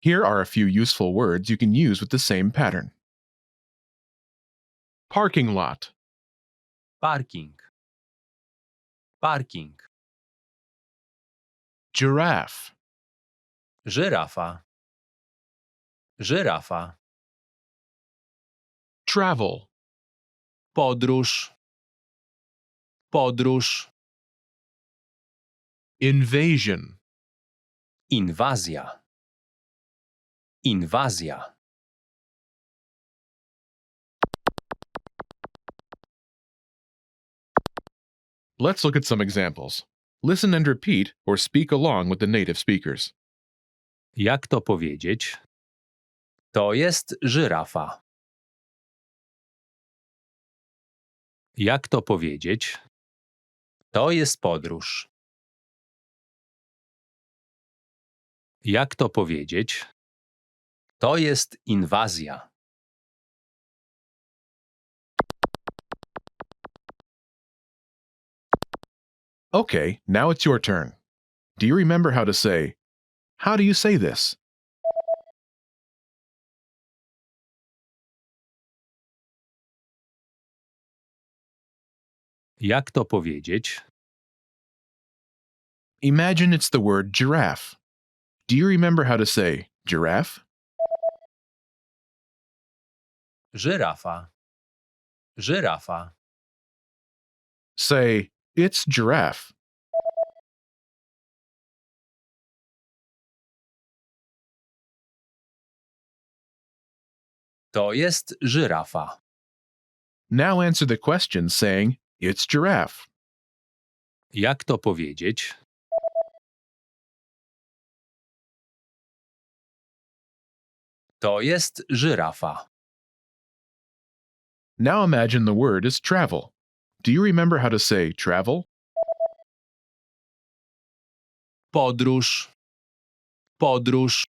Here are a few useful words you can use with the same pattern. Parking lot, Parking. Parking. giraffe, Żyrafa. Żyrafa. travel, Podróż. Podróż. invasion, Inwazja. Inwazja. Let's look at some examples. Listen and repeat or speak along with the native speakers. Jak to powiedzieć? To jest żyrafa. Jak to powiedzieć? To jest podróż. Jak to powiedzieć? To jest inwazja. Okay, now it's your turn. Do you remember how to say, how do you say this? Jak to powiedzieć? Imagine it's the word giraffe. Do you remember how to say giraffe? Żyrafa. Żyrafa. Say, it's giraffe. To jest żyrafa. Now answer the question saying, it's giraffe. Jak to powiedzieć? To jest żyrafa. Now imagine the word is travel. Do you remember how to say travel? Podróż. Podróż.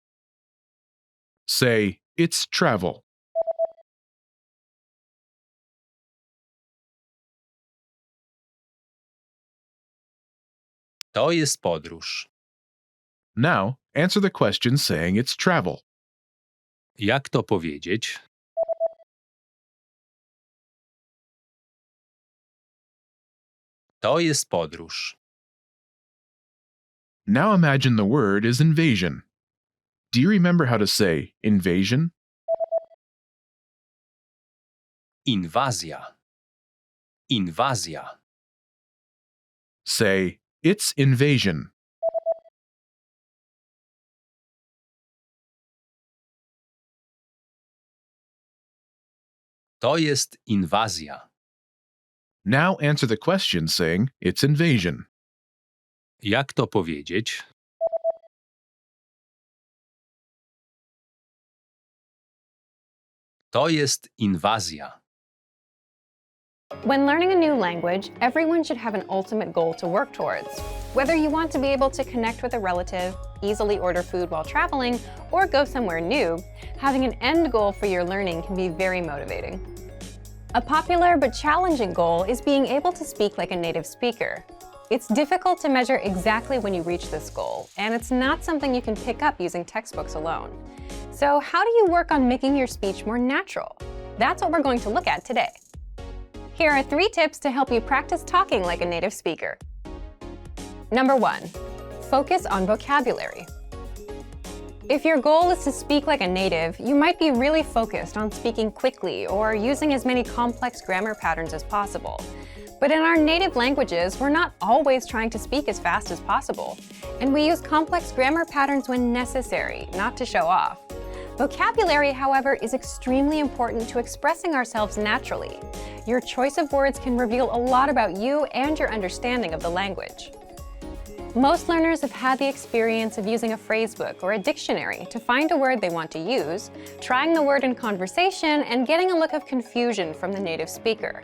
Say, it's travel. To jest podróż. Now, answer the question saying it's travel. Jak to powiedzieć? To jest podróż. Now imagine the word is invasion. Do you remember how to say invasion? Inwazja. Inwazja. Say, it's invasion. To jest inwazja. Now answer the question saying, it's invasion. Jak to powiedzieć? To jest inwazja. When learning a new language, everyone should have an ultimate goal to work towards. Whether you want to be able to connect with a relative, easily order food while traveling, or go somewhere new, having an end goal for your learning can be very motivating. A popular but challenging goal is being able to speak like a native speaker. It's difficult to measure exactly when you reach this goal, and it's not something you can pick up using textbooks alone. So how do you work on making your speech more natural? That's what we're going to look at today. Here are 3 tips to help you practice talking like a native speaker. Number 1, focus on vocabulary. If your goal is to speak like a native, you might be really focused on speaking quickly or using as many complex grammar patterns as possible. But in our native languages, we're not always trying to speak as fast as possible, and we use complex grammar patterns when necessary, not to show off. Vocabulary, however, is extremely important to expressing ourselves naturally. Your choice of words can reveal a lot about you and your understanding of the language. Most learners have had the experience of using a phrasebook or a dictionary to find a word they want to use, trying the word in conversation, and getting a look of confusion from the native speaker.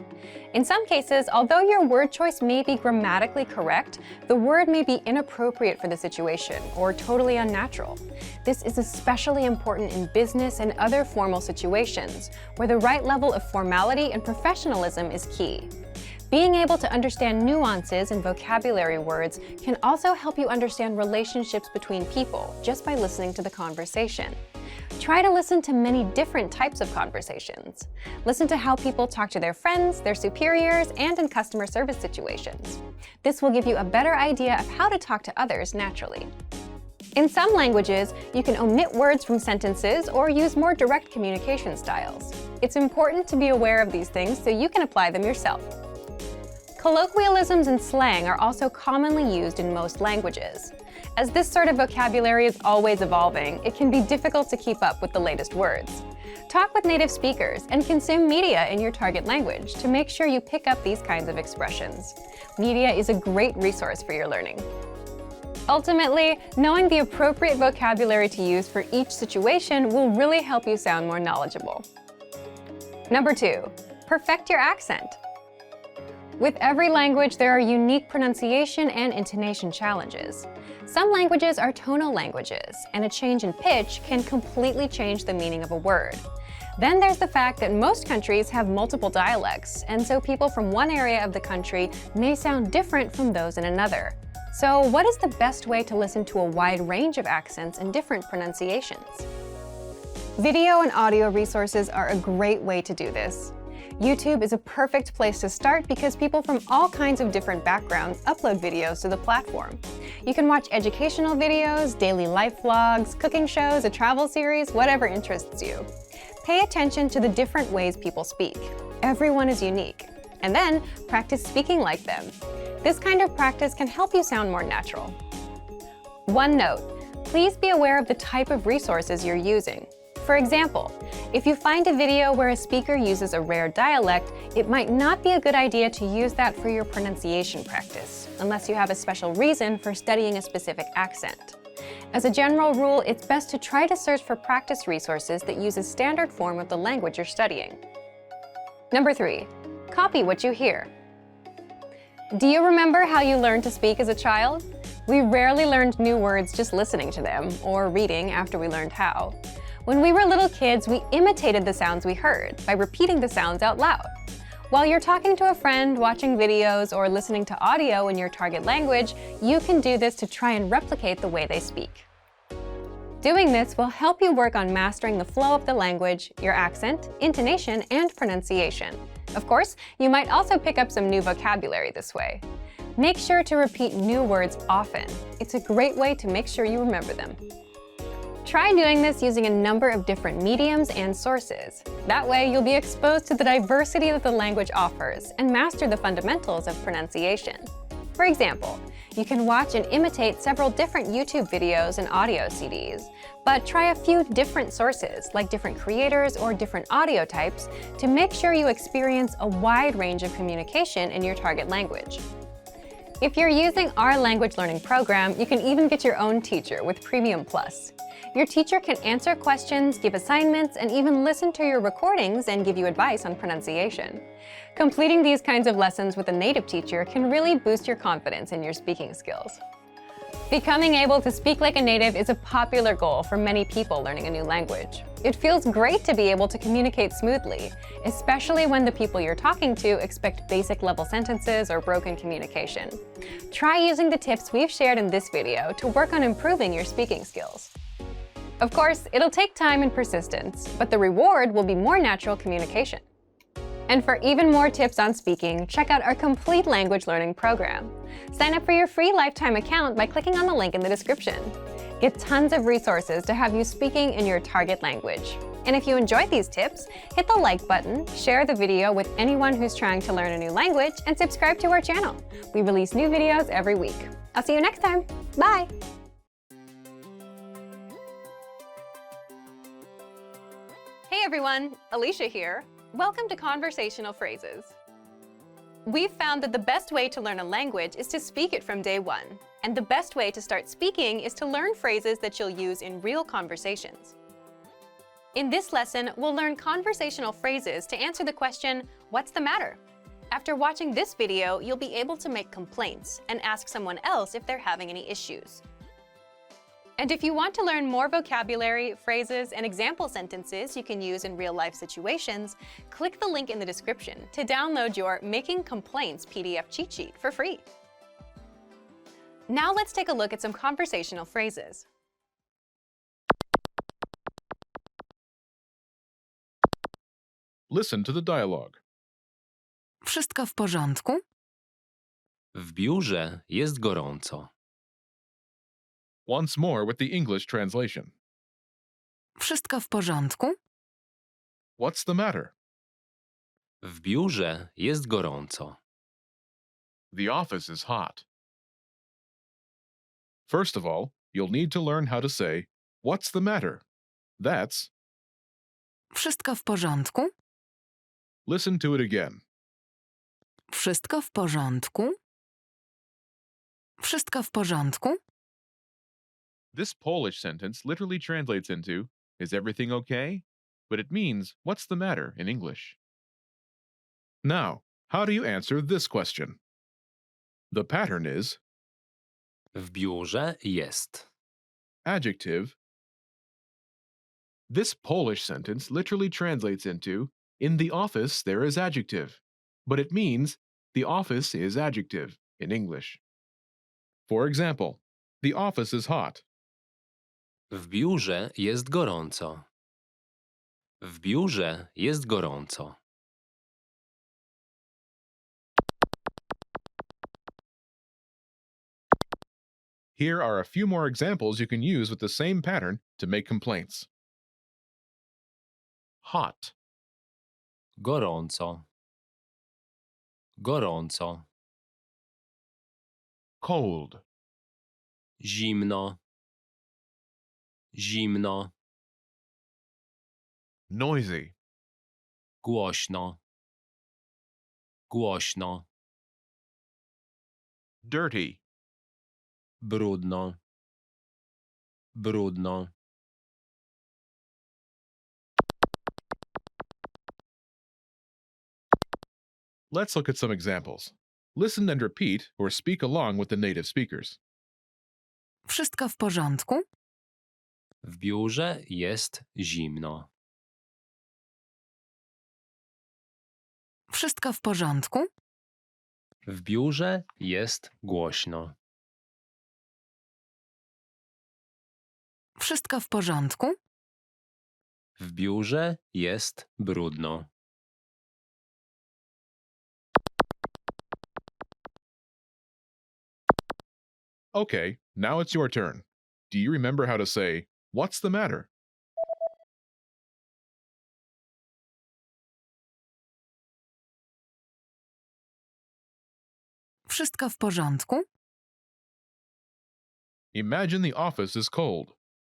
In some cases, although your word choice may be grammatically correct, the word may be inappropriate for the situation or totally unnatural. This is especially important in business and other formal situations, where the right level of formality and professionalism is key. Being able to understand nuances in vocabulary words can also help you understand relationships between people just by listening to the conversation. Try to listen to many different types of conversations. Listen to how people talk to their friends, their superiors, and in customer service situations. This will give you a better idea of how to talk to others naturally. In some languages, you can omit words from sentences or use more direct communication styles. It's important to be aware of these things so you can apply them yourself. Colloquialisms and slang are also commonly used in most languages. As this sort of vocabulary is always evolving, it can be difficult to keep up with the latest words. Talk with native speakers and consume media in your target language to make sure you pick up these kinds of expressions. Media is a great resource for your learning. Ultimately, knowing the appropriate vocabulary to use for each situation will really help you sound more knowledgeable. Number 2, perfect your accent. With every language, there are unique pronunciation and intonation challenges. Some languages are tonal languages, and a change in pitch can completely change the meaning of a word. Then there's the fact that most countries have multiple dialects, and so people from one area of the country may sound different from those in another. So what is the best way to listen to a wide range of accents and different pronunciations? Video and audio resources are a great way to do this. YouTube is a perfect place to start because people from all kinds of different backgrounds upload videos to the platform. You can watch educational videos, daily life vlogs, cooking shows, a travel series, whatever interests you. Pay attention to the different ways people speak. Everyone is unique. And then practice speaking like them. This kind of practice can help you sound more natural. One note, please be aware of the type of resources you're using. For example, if you find a video where a speaker uses a rare dialect, it might not be a good idea to use that for your pronunciation practice, unless you have a special reason for studying a specific accent. As a general rule, it's best to try to search for practice resources that use a standard form of the language you're studying. Number 3, copy what you hear. Do you remember how you learned to speak as a child? We rarely learned new words just listening to them, or reading after we learned how. When we were little kids, we imitated the sounds we heard by repeating the sounds out loud. While you're talking to a friend, watching videos, or listening to audio in your target language, you can do this to try and replicate the way they speak. Doing this will help you work on mastering the flow of the language, your accent, intonation, and pronunciation. Of course, you might also pick up some new vocabulary this way. Make sure to repeat new words often. It's a great way to make sure you remember them. Try doing this using a number of different mediums and sources. That way, you'll be exposed to the diversity that the language offers and master the fundamentals of pronunciation. For example, you can watch and imitate several different YouTube videos and audio CDs, but try a few different sources, like different creators or different audio types, to make sure you experience a wide range of communication in your target language. If you're using our language learning program, you can even get your own teacher with Premium Plus. Your teacher can answer questions, give assignments, and even listen to your recordings and give you advice on pronunciation. Completing these kinds of lessons with a native teacher can really boost your confidence in your speaking skills. Becoming able to speak like a native is a popular goal for many people learning a new language. It feels great to be able to communicate smoothly, especially when the people you're talking to expect basic level sentences or broken communication. Try using the tips we've shared in this video to work on improving your speaking skills. Of course, it'll take time and persistence, but the reward will be more natural communication. And for even more tips on speaking, check out our complete language learning program. Sign up for your free lifetime account by clicking on the link in the description. Get tons of resources to have you speaking in your target language. And if you enjoyed these tips, hit the like button, share the video with anyone who's trying to learn a new language, and subscribe to our channel. We release new videos every week. I'll see you next time. Bye! Hey everyone, Alicia here. Welcome to Conversational Phrases. We've found that the best way to learn a language is to speak it from day one. And the best way to start speaking is to learn phrases that you'll use in real conversations. In this lesson, we'll learn conversational phrases to answer the question, what's the matter? After watching this video, you'll be able to make complaints and ask someone else if they're having any issues. And if you want to learn more vocabulary, phrases, and example sentences you can use in real-life situations, click the link in the description to download your Making Complaints PDF cheat sheet for free. Now let's take a look at some conversational phrases. Listen to the dialogue. Wszystko w porządku? W biurze jest gorąco. Once more with the English translation. Wszystko w porządku? What's the matter? W biurze jest gorąco. The office is hot. First of all, you'll need to learn how to say, what's the matter? That's, Wszystko w porządku? listen to it again. Wszystko w porządku? Wszystko w porządku? This Polish sentence literally translates into, is everything okay? But it means, what's the matter in English? Now, how do you answer this question? The pattern is W biurze jest. adjective. This Polish sentence literally translates into, in the office there is adjective, but it means, the office is adjective in English. For example, the office is hot. W biurze jest gorąco. W biurze jest gorąco. Here are a few more examples you can use with the same pattern to make complaints. Hot, Gorąco. Gorąco. cold, Zimno. Zimno. noisy, Głośno. Głośno. dirty, Brudno. Brudno. Let's look at some examples. Listen and repeat or speak along with the native speakers. Wszystko w porządku? W biurze jest zimno. Wszystko w porządku? W biurze jest głośno. Wszystko w porządku? W biurze jest brudno. Okay, now it's your turn. Do you remember how to say, "What's the matter?" Wszystko w porządku? Imagine the office is cold.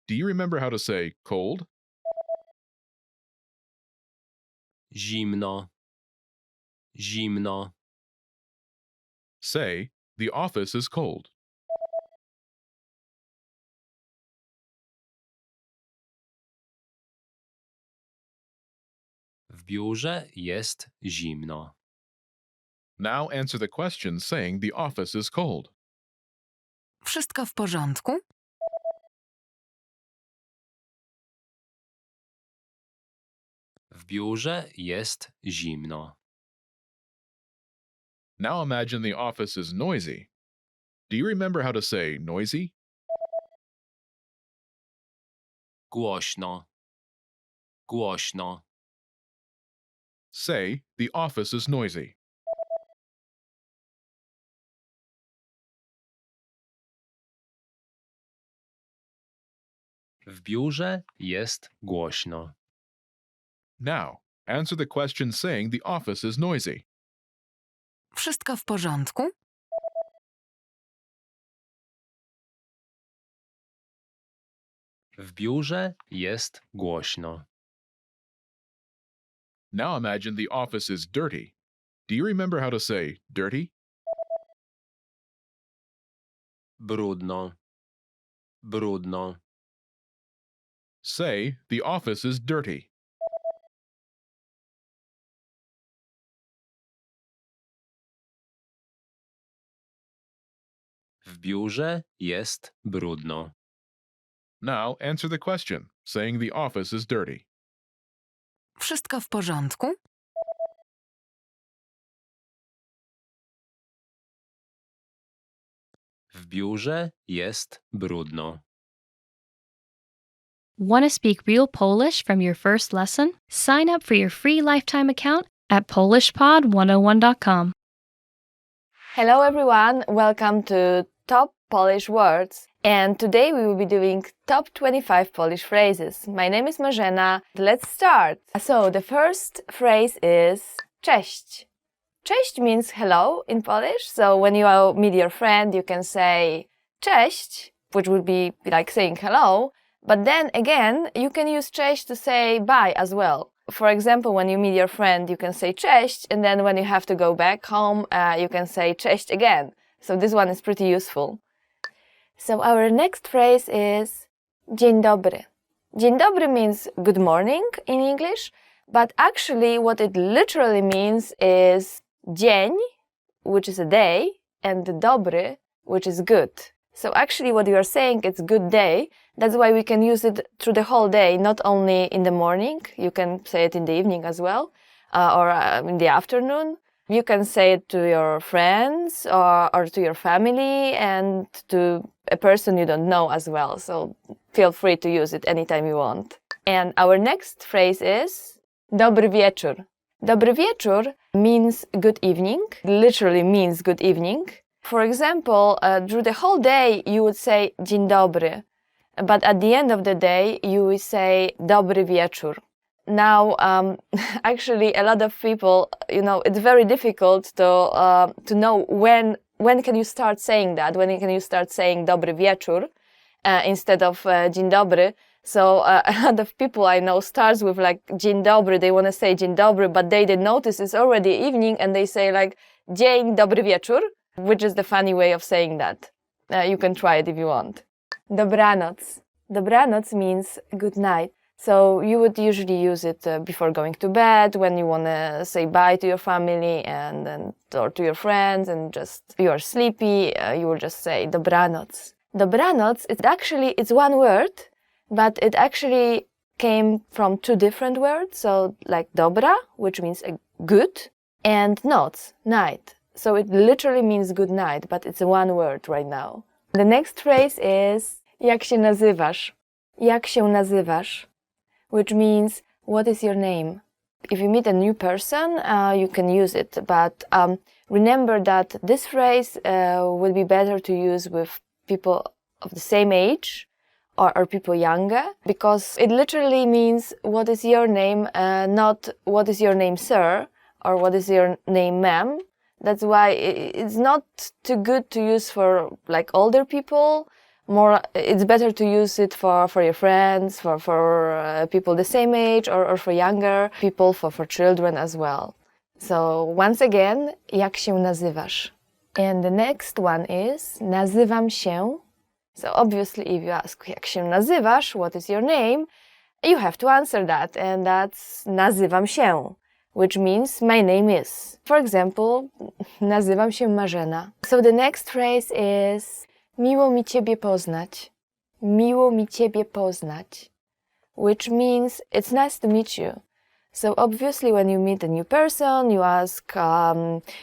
Do you remember how to say cold? Zimno. Zimno. Say, the office is cold. W biurze jest zimno. Now answer the question saying the office is cold. Wszystko w porządku? W biurze jest zimno. Now imagine the office is noisy. Do you remember how to say noisy? Głośno. Głośno. Say, the office is noisy. W biurze jest głośno. Now, answer the question saying the office is noisy. Wszystko w porządku? W biurze jest głośno. Now imagine the office is dirty. Do you remember how to say dirty? Brudno. Brudno. Say, the office is dirty. W biurze jest brudno. Now answer the question saying the office is dirty. Wszystko w porządku? W biurze jest brudno. Want to speak real Polish from your first lesson? Sign up for your free lifetime account at PolishPod101.com. Hello everyone, welcome to Top Polish Words. And today we will be doing top 25 Polish phrases. My name is Marzena. Let's start. So the first phrase is cześć. Cześć means hello in Polish. So when you meet your friend, you can say cześć, which would be like saying hello. But then again, you can use cześć to say bye as well. For example, when you meet your friend, you can say cześć, and then when you have to go back home, you can say cześć again. So this one is pretty useful. So our next phrase is dzień dobry. Dzień dobry means good morning in English, but actually what it literally means is dzień, which is a day, and dobry, which is good. So actually what you are saying is good day. That's why we can use it through the whole day, not only in the morning. You can say it in the evening as well, or in the afternoon. You can say it to your friends or to your family and to a person you don't know as well. So feel free to use it anytime you want. And our next phrase is dobry wieczór. Dobry wieczór means good evening, literally means good evening. For example, through the whole day you would say dzień dobry, but at the end of the day you would say dobry wieczór. Now, actually, a lot of people, it's very difficult to know when can you start saying that, when can you start saying dobry wieczór instead of dzień dobry. So a lot of people I know starts with like dzień dobry, they want to say dzień dobry, but they notice it's already evening and they say like dzień dobry wieczór, which is the funny way of saying that. You can try it if you want. Dobranoc. Dobranoc means good night. So you would usually use it before going to bed, when you want to say bye to your family or to your friends, and just you are sleepy, you will just say dobranoc. Dobranoc, it's one word, but it actually came from two different words. So like dobra, which means good, and noc, night. So it literally means good night, but it's one word right now. The next phrase is jak się nazywasz? Jak się nazywasz? Which means, what is your name? If you meet a new person, you can use it, but remember that this phrase will be better to use with people of the same age or people younger, because it literally means what is your name, not what is your name, sir, or what is your name, ma'am. That's why it's not too good to use for like older people. More, it's better to use it for your friends, for people the same age, or for younger people, for children as well. So once again, jak się nazywasz? And the next one is nazywam się. So obviously if you ask jak się nazywasz, what is your name, you have to answer that, and that's nazywam się, which means my name is. For example, nazywam się Marzena. So the next phrase is miło mi ciebie poznać. Miło mi ciebie poznać, which means it's nice to meet you. So obviously when you meet a new person, you ask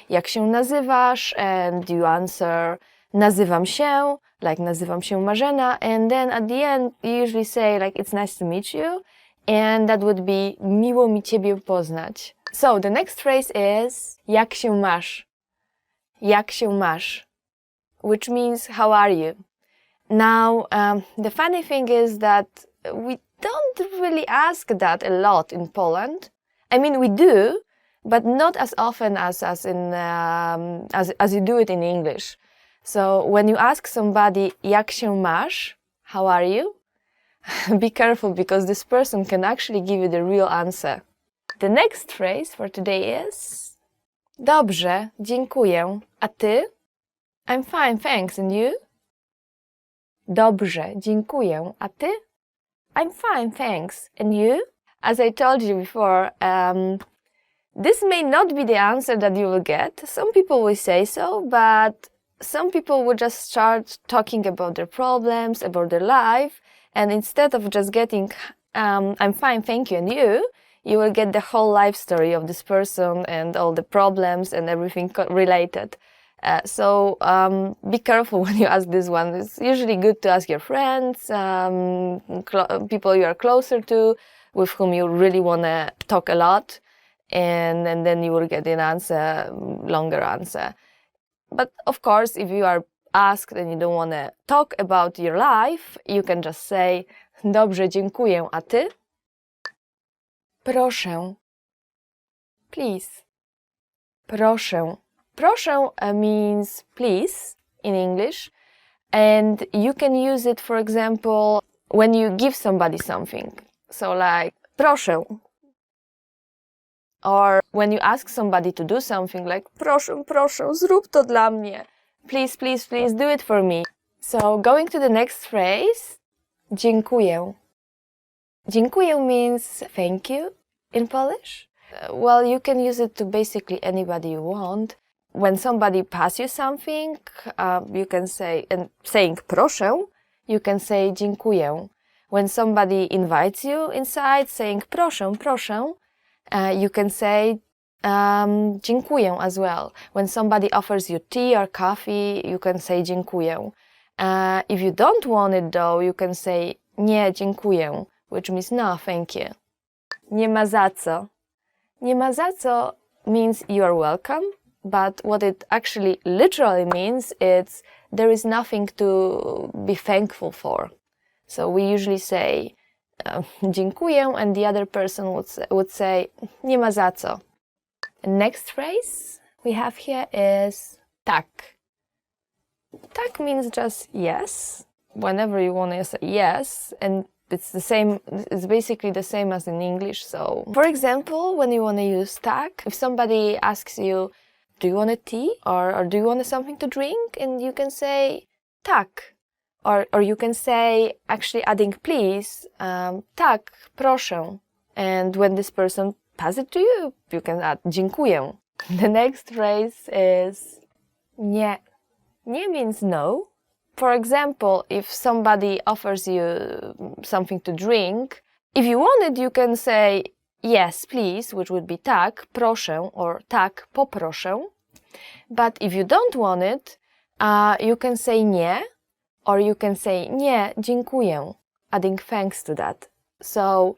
jak się nazywasz, and you answer nazywam się, like nazywam się Marzena, and then at the end you usually say like it's nice to meet you, and that would be miło mi ciebie poznać. So the next phrase is jak się masz? Jak się masz? Which means how are you? Now the funny thing is that we don't really ask that a lot in Poland. I mean, we do, but not as often as you do it in English. So when you ask somebody jak się masz, how are you? Be careful, because this person can actually give you the real answer. The next phrase for today is dobrze, dziękuję. A ty? I'm fine, thanks. And you? Dobrze, dziękuję. A ty? I'm fine, thanks. And you? As I told you before, this may not be the answer that you will get. Some people will say so, but some people will just start talking about their problems, about their life, and instead of just getting I'm fine, thank you, and you will get the whole life story of this person and all the problems and everything related. So be careful when you ask this one. It's usually good to ask your friends, people you are closer to, with whom you really want to talk a lot, and then you will get an answer, longer answer. But of course, if you are asked and you don't want to talk about your life, you can just say dobrze, dziękuję, a ty? Proszę. Please. Proszę. Proszę means please in English, and you can use it, for example, when you give somebody something. So like, proszę. Or when you ask somebody to do something, like, proszę, proszę, zrób to dla mnie. Please, please, please do it for me. So going to the next phrase, dziękuję. Dziękuję means thank you in Polish. Well, you can use it to basically anybody you want. When somebody passes you something, you can say, and saying proszę, you can say dziękuję. When somebody invites you inside, saying proszę, proszę, you can say dziękuję as well. When somebody offers you tea or coffee, you can say dziękuję. If you don't want it though, you can say nie, dziękuję, which means no, thank you. Nie ma za co. Nie ma za co means you are welcome, but what it actually literally means is there is nothing to be thankful for. So we usually say dziękuję, and the other person would say nie ma za co. The next phrase we have here is tak. Tak means just yes. Whenever you want to say yes, and it's the same, it's basically the same as in English. So, for example, when you want to use tak, if somebody asks you, do you want a tea or do you want something to drink? And you can say tak. Or you can say, actually adding please, tak, proszę. And when this person passes it to you, you can add dziękuję. The next phrase is nie. Nie means no. For example, if somebody offers you something to drink, if you want it, you can say yes, please, which would be tak, proszę, or tak, poproszę. But if you don't want it, you can say nie, or you can say nie, dziękuję, adding thanks to that. So,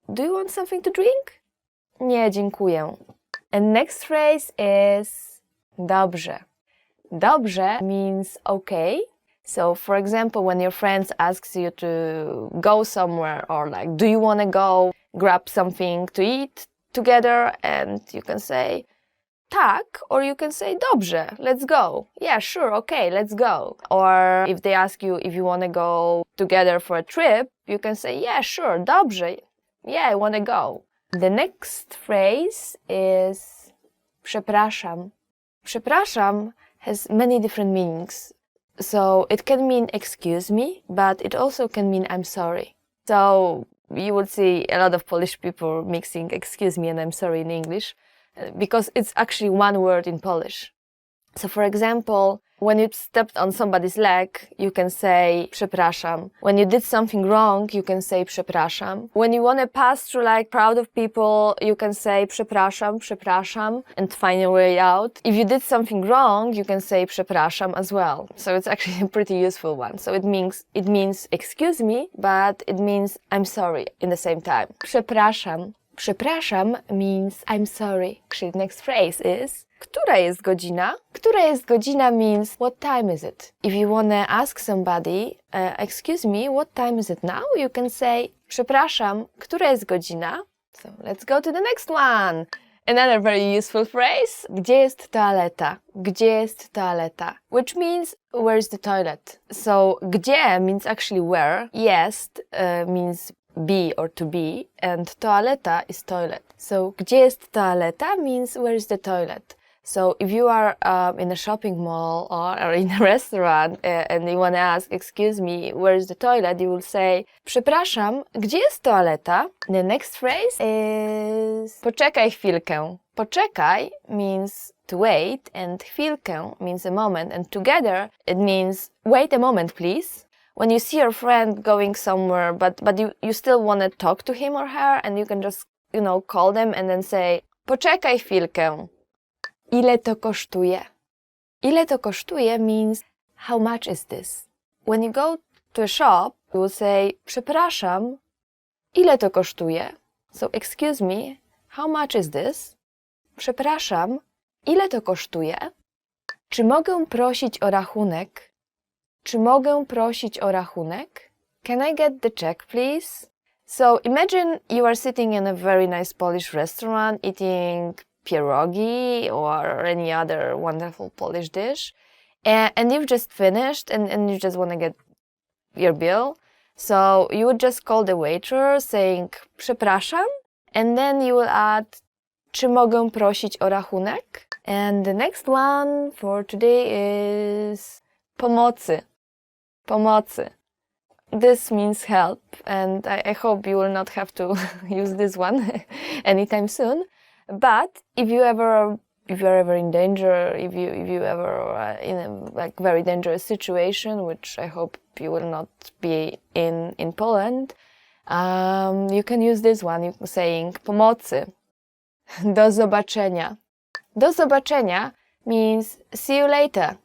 do you want something to drink? Nie, dziękuję. And next phrase is dobrze. Dobrze means okay. So, for example, when your friends asks you to go somewhere, or like, do you want to go grab something to eat together? And you can say tak, or you can say dobrze, let's go. Yeah, sure, okay, let's go. Or if they ask you if you want to go together for a trip, you can say yeah, sure, dobrze. Yeah, I want to go. The next phrase is przepraszam. Przepraszam has many different meanings. So it can mean excuse me, but it also can mean I'm sorry. So you would see a lot of Polish people mixing excuse me and I'm sorry in English because it's actually one word in Polish. So for example, when you stepped on somebody's leg, you can say przepraszam. When you did something wrong, you can say przepraszam. When you want to pass through like crowd of people, you can say przepraszam, przepraszam, and find your way out. If you did something wrong, you can say przepraszam as well. So it's actually a pretty useful one. So it means excuse me, but it means I'm sorry in the same time. Przepraszam. Przepraszam means I'm sorry. Actually, the next phrase is która jest godzina? Która jest godzina means what time is it? If you want to ask somebody, excuse me, what time is it now? You can say przepraszam, która jest godzina? So let's go to the next one. Another very useful phrase. Gdzie jest toaleta? Gdzie jest toaleta? Which means where is the toilet? So gdzie means actually where. Jest means be or to be, and toaleta is toilet. So gdzie jest toaleta means where is the toilet. So if you are in a shopping mall or in a restaurant and you want to ask, excuse me, where is the toilet, you will say, przepraszam, gdzie jest toaleta? The next phrase is poczekaj chwilkę. Poczekaj means to wait, and chwilkę means a moment, and together it means wait a moment, please. When you see your friend going somewhere, but you still want to talk to him or her, and you can just, call them and then say, poczekaj chwilkę. Ile to kosztuje? Ile to kosztuje means how much is this? When you go to a shop, you will say, przepraszam, ile to kosztuje? So, excuse me, how much is this? Przepraszam, ile to kosztuje? Czy mogę prosić o rachunek? Czy mogę prosić o rachunek? Can I get the check, please? So imagine you are sitting in a very nice Polish restaurant eating pierogi or any other wonderful Polish dish, and you've just finished and you just want to get your bill. So you would just call the waiter saying przepraszam, and then you will add czy mogę prosić o rachunek? And the next one for today is pomocy. Pomocy. This means help, and I hope you will not have to use this one anytime soon. But if you're ever in danger, if you ever are in a very dangerous situation, which I hope you will not be in Poland, you can use this one, saying pomocy. Do zobaczenia. Do zobaczenia means see you later.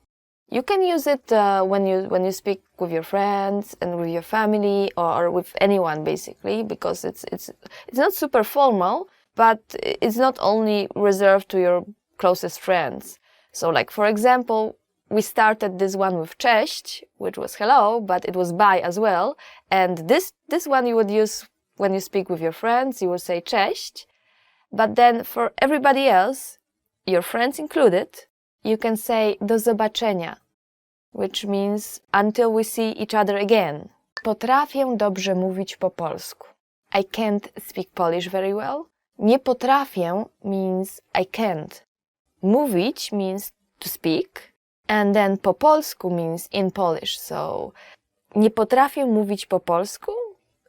You can use it when you speak with your friends and with your family or with anyone basically, because it's not super formal, but it's not only reserved to your closest friends. So like for example, we started this one with cześć, which was hello, but it was bye as well. And this one you would use when you speak with your friends, you would say cześć. But then for everybody else, your friends included, you can say do zobaczenia, which means until we see each other again. Potrafię dobrze mówić po polsku. I can't speak Polish very well. Nie potrafię means I can't. Mówić means to speak, and then po polsku means in Polish. So nie potrafię mówić po polsku,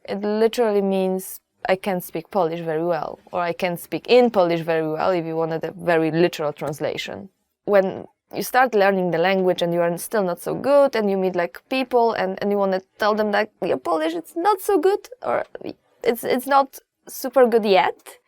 it literally means I can't speak Polish very well, or I can't speak in Polish very well if you wanted a very literal translation. When you start learning the language and you are still not so good and you meet like people and you want to tell them that your Polish it's not so good or it's not super good yet,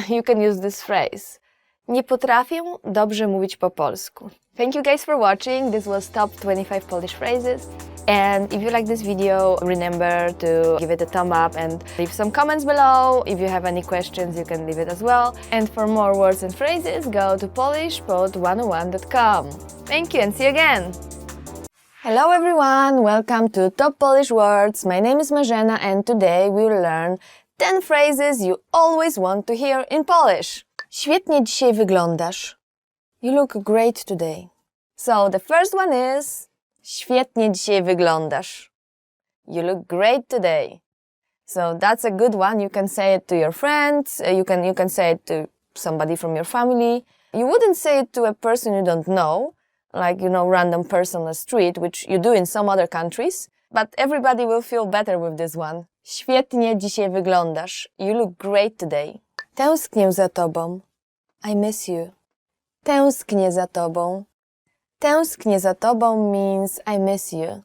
you can use this phrase. Nie potrafię dobrze mówić po polsku. Thank you guys for watching. This was top 25 Polish phrases. And if you like this video, remember to give it a thumb up and leave some comments below. If you have any questions, you can leave it as well. And for more words and phrases, go to polishpod101.com. Thank you and see you again! Hello everyone, welcome to Top Polish Words. My name is Marzena and today we will learn 10 phrases you always want to hear in Polish. Świetnie dzisiaj wyglądasz. You look great today. So the first one is świetnie dzisiaj wyglądasz. You look great today. So that's a good one. You can say it to your friends, you can say it to somebody from your family. You wouldn't say it to a person you don't know, like, random person on the street, which you do in some other countries, but everybody will feel better with this one. Świetnie dzisiaj wyglądasz. You look great today. Tęsknię za tobą. I miss you. Tęsknię za tobą. Tęsknię za tobą means I miss you.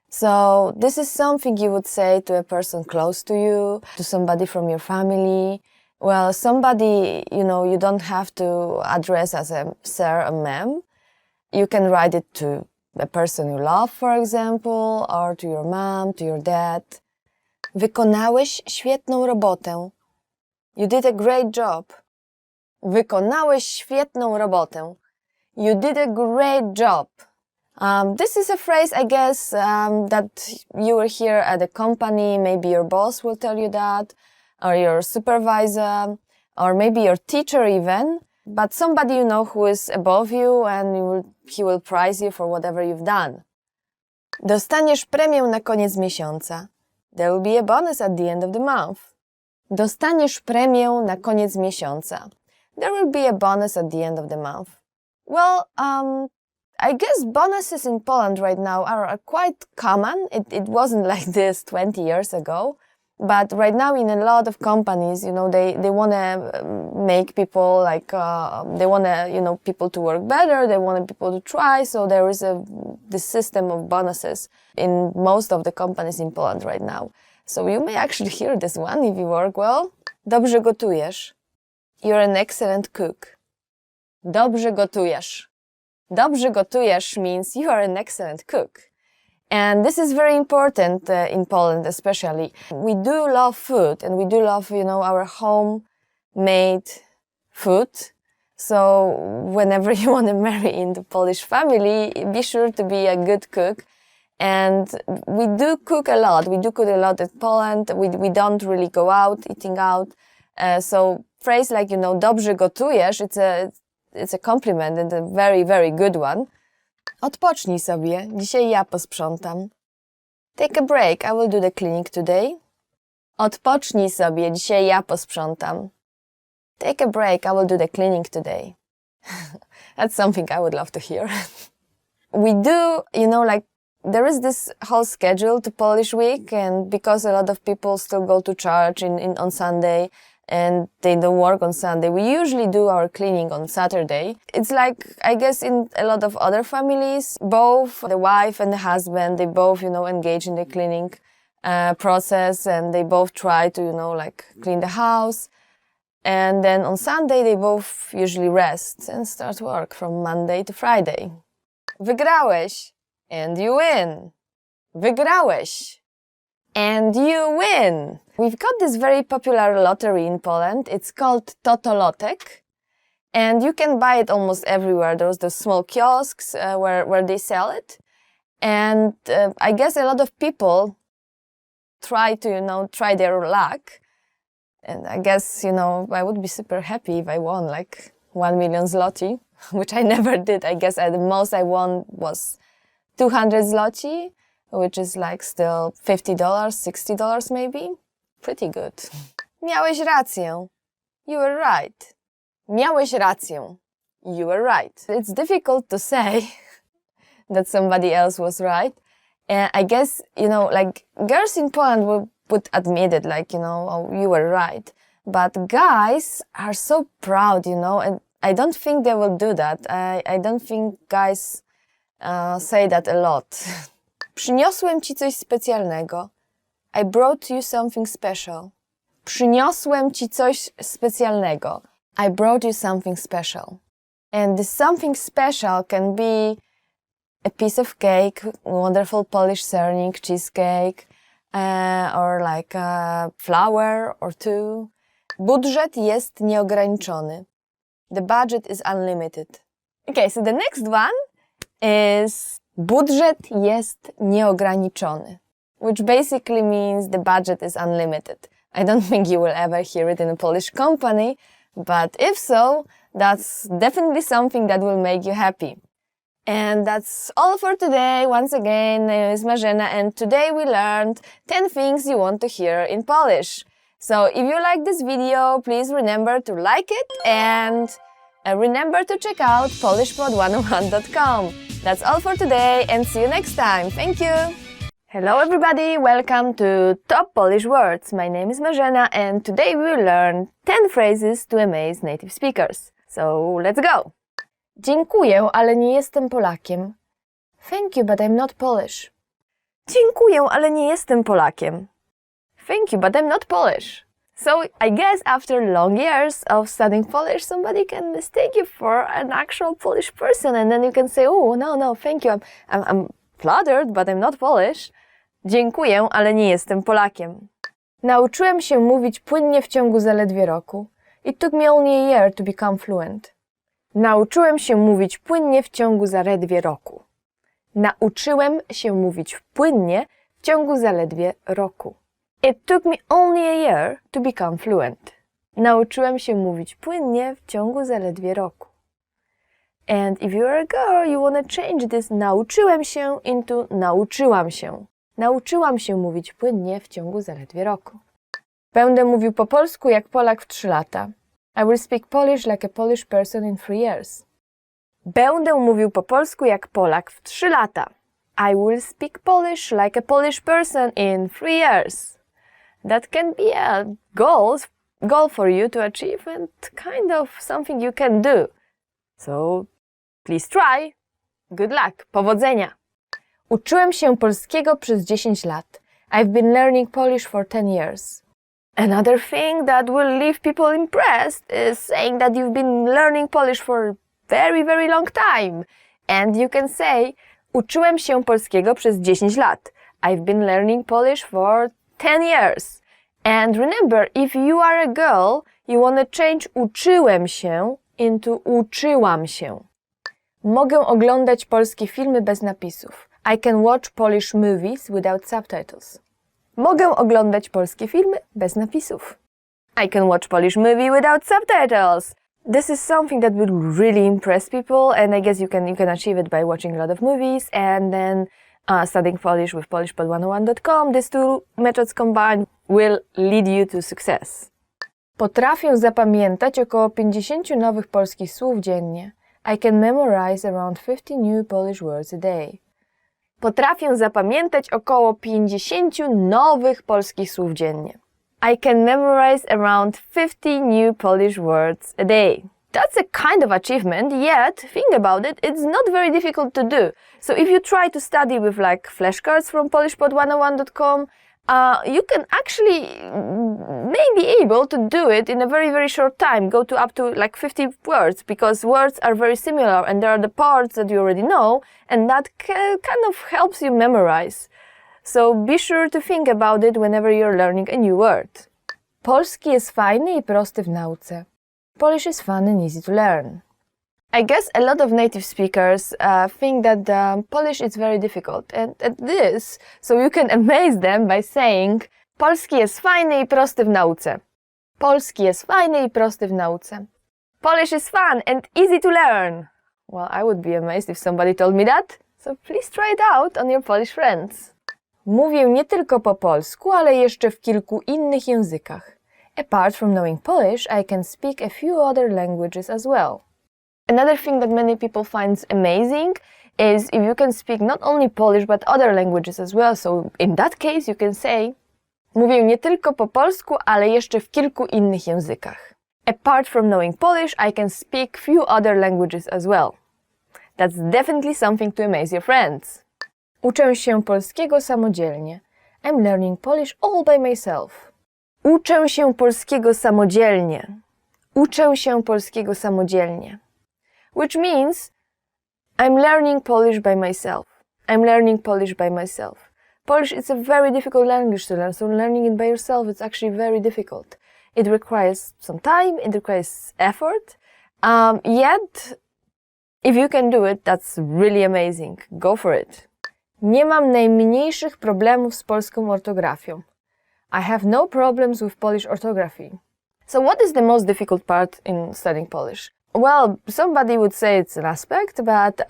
So this is something you would say to a person close to you, to somebody from your family. Well, somebody, you don't have to address as a sir, a ma'am. You can write it to a person you love, for example, or to your mom, to your dad. Wykonałeś świetną robotę. You did a great job. Wykonałeś świetną robotę. You did a great job. This is a phrase, I guess, that you will hear at a company. Maybe your boss will tell you that, or your supervisor, or maybe your teacher even. But somebody you know who is above you and he will prize you for whatever you've done. Dostaniesz premię na koniec miesiąca. There will be a bonus at the end of the month. Dostaniesz premię na koniec miesiąca. There will be a bonus at the end of the month. Well, I guess bonuses in Poland right now are quite common. It wasn't like this 20 years ago. But right now in a lot of companies, they want to make people they want to, people to work better. They want people to try. So there is this system of bonuses in most of the companies in Poland right now. So you may actually hear this one if you work well. Dobrze gotujesz. You're an excellent cook. Dobrze gotujesz. Dobrze gotujesz means you are an excellent cook. And this is very important in Poland especially. We do love food and we do love, our homemade food. So whenever you want to marry into Polish family, be sure to be a good cook. And we do cook a lot. We do cook a lot in Poland. We don't really go out, eating out. So phrase like, dobrze gotujesz, it's a compliment and a very, very good one. Odpocznij sobie, dzisiaj ja posprzątam. Take a break, I will do the cleaning today. Odpocznij sobie, dzisiaj ja posprzątam. Take a break, I will do the cleaning today. That's something I would love to hear. We do, there is this whole schedule to Polish Week, and because a lot of people still go to church on Sunday, and they don't work on Sunday, we usually do our cleaning on Saturday. It's like, I guess in a lot of other families, both the wife and the husband, they both, engage in the cleaning process, and they both try to, clean the house. And then on Sunday, they both usually rest and start work from Monday to Friday. Wygrałeś, and you win. Wygrałeś, and you win. We've got this very popular lottery in Poland. It's called Totolotek. And you can buy it almost everywhere. There's those small kiosks where they sell it. And I guess a lot of people try to, try their luck. And I guess, I would be super happy if I won 1 million zloty, which I never did. I guess the most I won was 200 zloty, which is still $50, $60 maybe. Pretty good. Miałeś rację. You were right. Miałeś rację. You were right. It's difficult to say that somebody else was right. And I guess, girls in Poland would admit it, oh, you were right. But guys are so proud, and I don't think they will do that. I don't think guys say that a lot. Przyniosłem ci coś specjalnego. I brought you something special. Przyniosłem ci coś specjalnego. I brought you something special. And this something special can be a piece of cake, wonderful Polish sernik, cheesecake, or a flower or two. Budżet jest nieograniczony. The budget is unlimited. Okay, so the next one is Budżet jest nieograniczony, which basically means the budget is unlimited. I don't think you will ever hear it in a Polish company, but if so, that's definitely something that will make you happy. And that's all for today. Once again, my name is Marzena, and today we learned 10 things you want to hear in Polish. So if you like this video, please remember to like it and remember to check out polishpod101.com. That's all for today and see you next time. Thank you! Hello everybody, welcome to Top Polish Words. My name is Marzena and today we will learn 10 phrases to amaze native speakers. So let's go! Dziękuję, ale nie jestem Polakiem. Thank you, but I'm not Polish. Dziękuję, ale nie jestem Polakiem. Thank you, but I'm not Polish. So I guess after long years of studying Polish, somebody can mistake you for an actual Polish person, and then you can say, "Oh, no, thank you. I'm flattered, but I'm not Polish." Dziękuję, ale nie jestem Polakiem. Nauczyłem się mówić płynnie w ciągu zaledwie roku. It took me only a year to become fluent. Nauczyłem się mówić płynnie w ciągu zaledwie roku. Nauczyłem się mówić płynnie w ciągu zaledwie roku. It took me only a year to become fluent. Nauczyłem się mówić płynnie w ciągu zaledwie roku. And if you're a girl, you want to change this nauczyłem się into nauczyłam się. Nauczyłam się mówić płynnie w ciągu zaledwie roku. Będę mówił po polsku jak Polak w 3 lata. I will speak Polish like a Polish person in 3 years. Będę mówił po polsku jak Polak w 3 lata. I will speak Polish like a Polish person in 3 years. That can be a goal for you to achieve and kind of something you can do. So please try. Good luck. Powodzenia. Uczyłem się polskiego przez 10 lat. I've been learning Polish for 10 years. Another thing that will leave people impressed is saying that you've been learning Polish for a very, very long time. And you can say, uczyłem się polskiego przez 10 lat. I've been learning Polish for 10 years. And remember, if you are a girl, you want to change uczyłem się into uczyłam się. Mogę oglądać polskie filmy bez napisów. I can watch Polish movies without subtitles. Mogę oglądać polskie filmy bez napisów. I can watch Polish movie without subtitles. This is something that will really impress people, and I guess you can achieve it by watching a lot of movies and then studying Polish with polishpod101.com. These two methods combined will lead you to success. Potrafię zapamiętać około 50 nowych polskich słów dziennie. I can memorize around 50 new Polish words a day. Potrafię zapamiętać około 50 nowych polskich słów dziennie. I can memorize around 50 new Polish words a day. That's a kind of achievement, yet, think about it, it's not very difficult to do. So if you try to study with like flashcards from polishpod101.com, you can actually maybe able to do it in a very, very short time, go to up to like 50 words, because words are very similar and there are the parts that you already know, and that kind of helps you memorize. So be sure to think about it whenever you're learning a new word. Polski jest fajny i prosty w nauce. Polish is fun and easy to learn. I guess a lot of native speakers think that Polish is very difficult, and at this, so you can amaze them by saying Polski jest fajny i prosty w nauce. Polski jest fajny i prosty w nauce. Polish is fun and easy to learn. Well, I would be amazed if somebody told me that, so please try it out on your Polish friends. Mówię nie tylko po polsku, ale jeszcze w kilku innych językach. Apart from knowing Polish, I can speak a few other languages as well. Another thing that many people find amazing is if you can speak not only Polish but other languages as well. So in that case you can say mówię nie tylko po polsku, ale jeszcze w kilku innych językach. Apart from knowing Polish, I can speak few other languages as well. That's definitely something to amaze your friends. Uczę się polskiego samodzielnie. I'm learning Polish all by myself. Uczę się polskiego samodzielnie. Uczę się polskiego samodzielnie. Which means I'm learning Polish by myself. I'm learning Polish by myself. Polish is a very difficult language to learn, so learning it by yourself is actually very difficult. It requires some time, it requires effort, yet If you can do it, that's really amazing. Go for it. Nie mam najmniejszych problemów z polską ortografią. I have no problems with Polish orthography. So what is the most difficult part in studying Polish? Well, somebody would say it's an aspect, but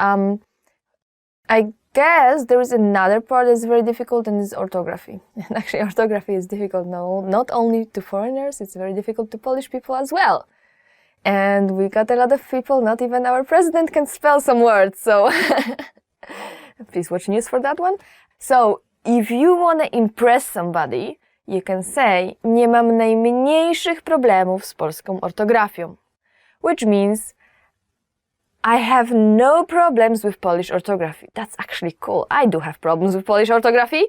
I guess there is another part that's very difficult, and it's orthography. And actually, orthography is difficult not only to foreigners, it's very difficult to Polish people as well. And we got a lot of people, not even our president can spell some words, so please watch news for that one. So, if you want to impress somebody, you can say, nie mam najmniejszych problemów z polską ortografią, which means I have no problems with Polish orthography. That's actually cool. I do have problems with Polish orthography,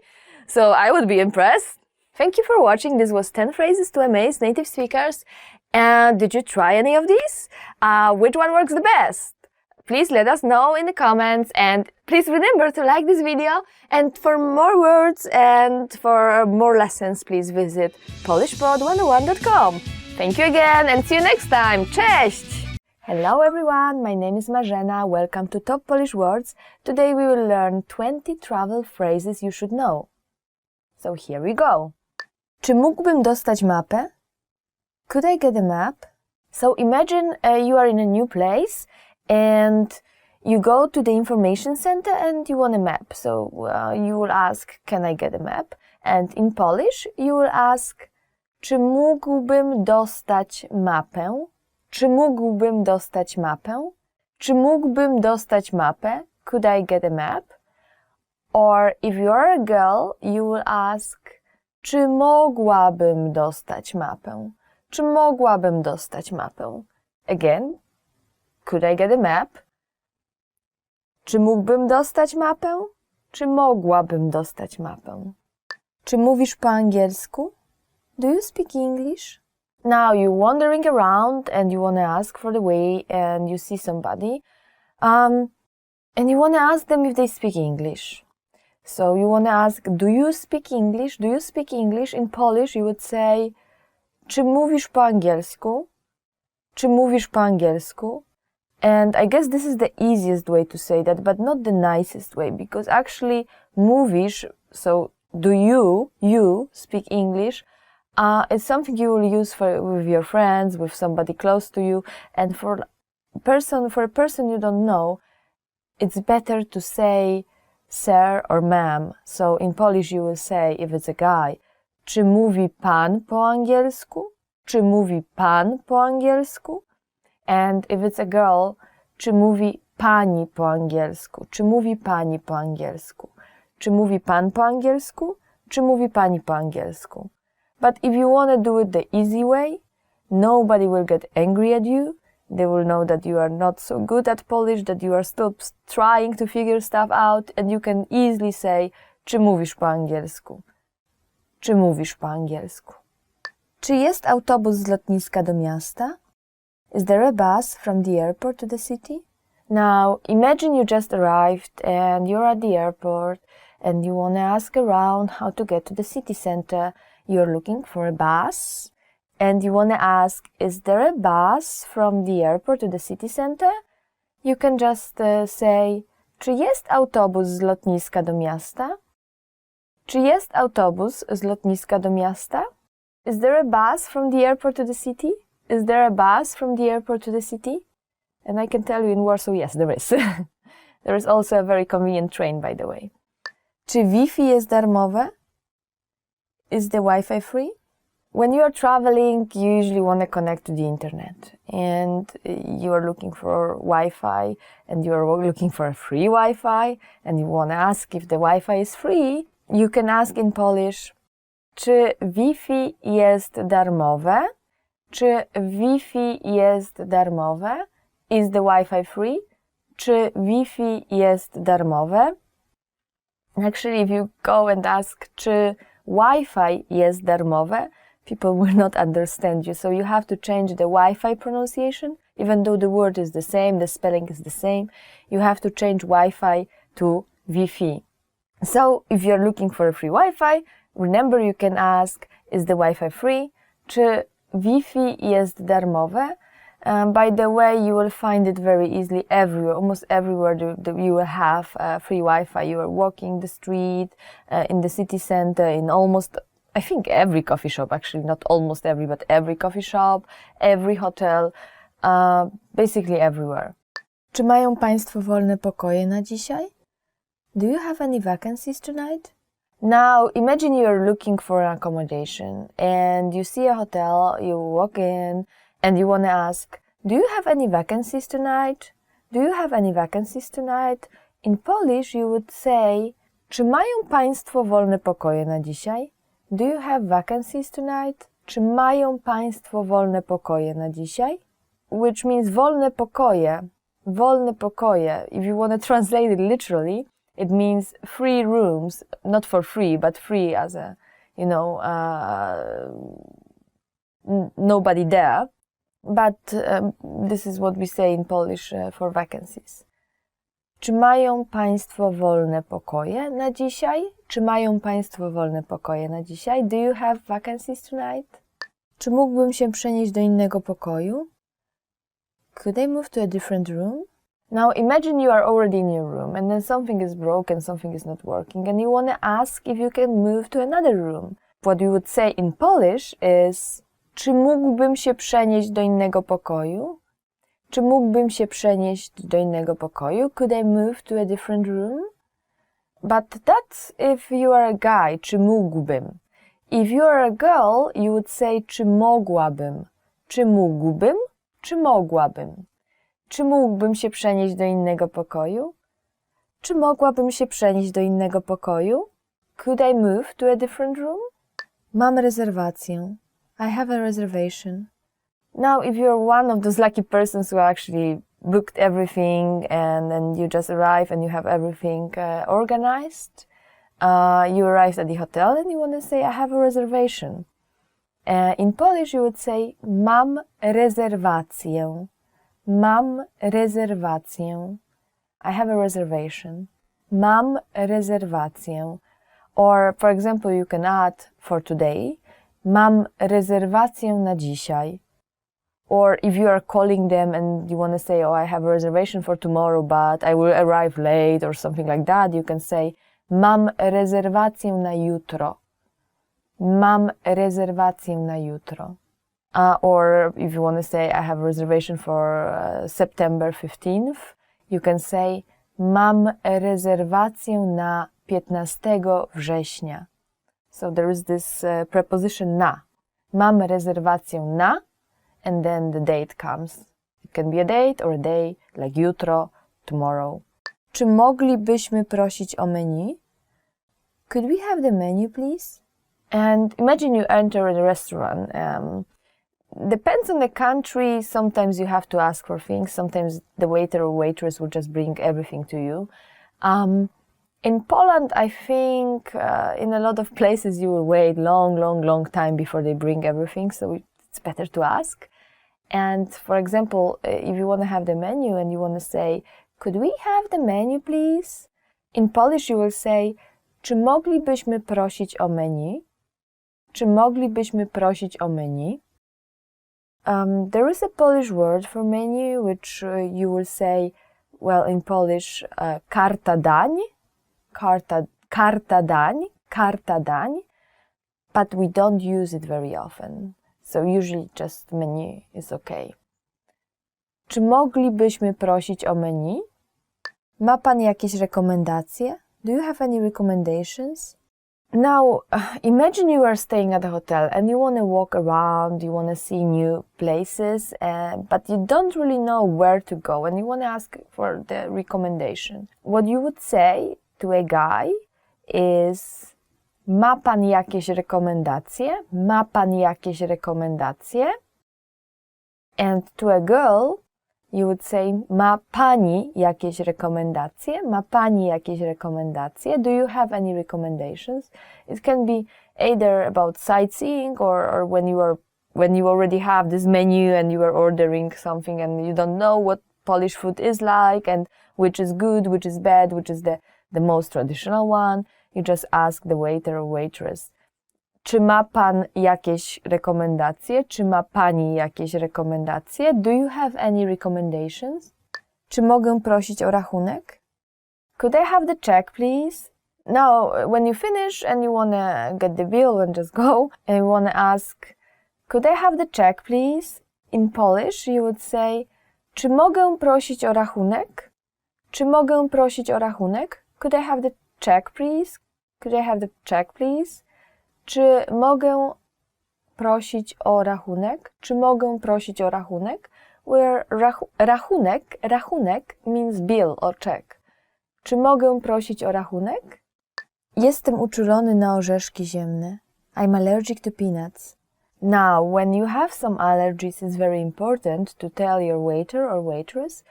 so I would be impressed. Thank you for watching. This was 10 phrases to amaze native speakers. And did you try any of these? Which one works the best? Please let us know in the comments, and please remember to like this video. And for more words and for more lessons, please visit polishpod101.com. Thank you again and see you next time. Cześć! Hello everyone, my name is Marzena. Welcome to Top Polish Words. Today we will learn 20 travel phrases you should know. So here we go. Czy mógłbym dostać mapę? Could I get a map? So imagine you are in a new place and you go to the information center and you want a map. So you will ask, can I get a map? And in Polish you will ask, czy mógłbym dostać mapę? Czy mógłbym dostać mapę? Czy mógłbym dostać mapę? Could I get a map? Or if you are a girl, you will ask, czy mogłabym dostać mapę? Czy mogłabym dostać mapę? Again, could I get a map? Czy mógłbym dostać mapę? Czy mogłabym dostać mapę? Czy mówisz po angielsku? Do you speak English? Now you're wandering around and you want to ask for the way and you see somebody and you want to ask them if they speak English. So you want to ask, do you speak English? Do you speak English? In Polish you would say, czy mówisz po angielsku? Czy mówisz po angielsku? And I guess this is the easiest way to say that, but not the nicest way, because actually mówisz, so do you speak English, it's something you will use with your friends, with somebody close to you, and for a person you don't know, it's better to say sir or ma'am. So in Polish you will say, if it's a guy, czy mówi pan po angielsku? Czy mówi pan po angielsku? And if it's a girl, czy mówi pani po angielsku? Czy mówi pani po angielsku? Czy mówi pan po angielsku? Czy mówi pani po angielsku? But if you want to do it the easy way, nobody will get angry at you. They will know that you are not so good at Polish, that you are still trying to figure stuff out, and you can easily say, czy mówisz po angielsku? Czy mówisz po angielsku? Czy jest autobus z lotniska do miasta? Is there a bus from the airport to the city? Now, imagine you just arrived and you're at the airport and you want to ask around how to get to the city center. You're looking for a bus and you want to ask, is there a bus from the airport to the city center? You can just say, czy jest autobus z lotniska do miasta? Czy jest autobus z lotniska do miasta? Is there a bus from the airport to the city? Is there a bus from the airport to the city? And I can tell you in Warsaw, yes, there is. There is also a very convenient train, by the way. Czy Wi-Fi jest darmowe? Is the Wi-Fi free? When you are traveling, you usually want to connect to the internet. And you are looking for Wi-Fi, and you are looking for a free Wi-Fi, and you want to ask if the Wi-Fi is free. You can ask in Polish, czy Wi-Fi jest darmowe? Czy Wi-Fi jest darmowe? Is the Wi-Fi free? Czy Wi-Fi jest darmowe? Actually, if you go and ask, czy Wi-Fi jest darmowe, people will not understand you. So you have to change the Wi-Fi pronunciation. Even though the word is the same, the spelling is the same, you have to change Wi-Fi to Wi-Fi. So if you're looking for a free Wi-Fi, remember you can ask, is the Wi-Fi free? Czy Wi-Fi jest darmowe? By the way, you will find it very easily everywhere, almost everywhere you will have free Wi-Fi. You are walking the street, in the city center, in almost, I think every coffee shop, actually, not almost every, but every coffee shop, every hotel, basically everywhere. Czy mają Państwo wolne pokoje na dzisiaj? Do you have any vacancies tonight? Now, imagine you are looking for an accommodation and you see a hotel, you walk in and you want to ask, do you have any vacancies tonight? Do you have any vacancies tonight? In Polish you would say, czy mają Państwo wolne pokoje na dzisiaj? Do you have vacancies tonight? Czy mają Państwo wolne pokoje na dzisiaj? Which means wolne pokoje. Wolne pokoje. If you want to translate it literally, it means free rooms, not for free, but free as a, nobody there. But this is what we say in Polish for vacancies. Czy mają Państwo wolne pokoje na dzisiaj? Czy mają Państwo wolne pokoje na dzisiaj? Do you have vacancies tonight? Czy mógłbym się przenieść do innego pokoju? Could I move to a different room? Now imagine you are already in your room and then something is broken, something is not working and you want to ask if you can move to another room. What you would say in Polish is, czy mógłbym się przenieść do innego pokoju? Czy mógłbym się przenieść do innego pokoju? Could I move to a different room? But that's if you are a guy, czy mógłbym. If you are a girl, you would say, czy mogłabym. Czy mógłbym? Czy mogłabym? Czy mógłbym się przenieść do innego pokoju? Czy mogłabym się przenieść do innego pokoju? Could I move to a different room? Mam rezerwację. I have a reservation. Now, if you're one of those lucky persons who actually booked everything and then you just arrive and you have everything organized, you arrived at the hotel and you want to say, I have a reservation. In Polish, you would say, mam rezerwację. Mam rezerwację. I have a reservation. Mam rezerwację. Or, for example, you can add for today, mam rezerwację na dzisiaj. Or if you are calling them and you want to say, oh, I have a reservation for tomorrow, but I will arrive late or something like that, you can say, mam rezerwację na jutro. Mam rezerwację na jutro. Or if you want to say, I have a reservation for September 15th, you can say, mam rezerwację na 15 września. So there is this preposition na. Mam rezerwację na, and then the date comes. It can be a date or a day, like jutro, tomorrow. Czy moglibyśmy prosić o menu? Could we have the menu, please? And imagine you enter a restaurant. Depends on the country. Sometimes you have to ask for things. Sometimes the waiter or waitress will just bring everything to you. In Poland, I think in a lot of places you will wait long time before they bring everything. So it's better to ask. And for example, if you want to have the menu and you want to say, could we have the menu, please? In Polish you will say, czy moglibyśmy prosić o menu? Czy moglibyśmy prosić o menu? There is a Polish word for menu, which you will say, well, in Polish, karta dań, karta dań, but we don't use it very often. So usually just menu is okay. Czy moglibyśmy prosić o menu? Ma Pan jakieś rekomendacje? Do you have any recommendations? Now, imagine you are staying at a hotel and you want to walk around, you want to see new places, but you don't really know where to go and you want to ask for the recommendation. What you would say to a guy is, ma Pan jakieś rekomendacje? Ma Pan jakieś rekomendacje? And to a girl, you would say, ma Pani jakieś rekomendacje? Ma Pani jakieś rekomendacje? Do you have any recommendations? It can be either about sightseeing or when you already have this menu and you are ordering something and you don't know what Polish food is like and which is good, which is bad, which is the most traditional one. You just ask the waiter or waitress, Czy ma pan jakieś rekomendacje? Czy ma pani jakieś rekomendacje? Do you have any recommendations? Czy mogę prosić o rachunek? Could I have the check, please? Now, when you finish and you wanna get the bill and just go, and you wanna ask, could I have the check, please? In Polish, you would say, czy mogę prosić o rachunek? Czy mogę prosić o rachunek? Could I have the check, please? Could I have the check, please? Czy mogę prosić o rachunek? Czy mogę prosić o rachunek? Where rachunek means bill or check. Czy mogę prosić o rachunek? Jestem uczulony na orzeszki ziemne. I'm allergic to peanuts. Now, when you have some allergies, it's very important to tell your waiter or waitress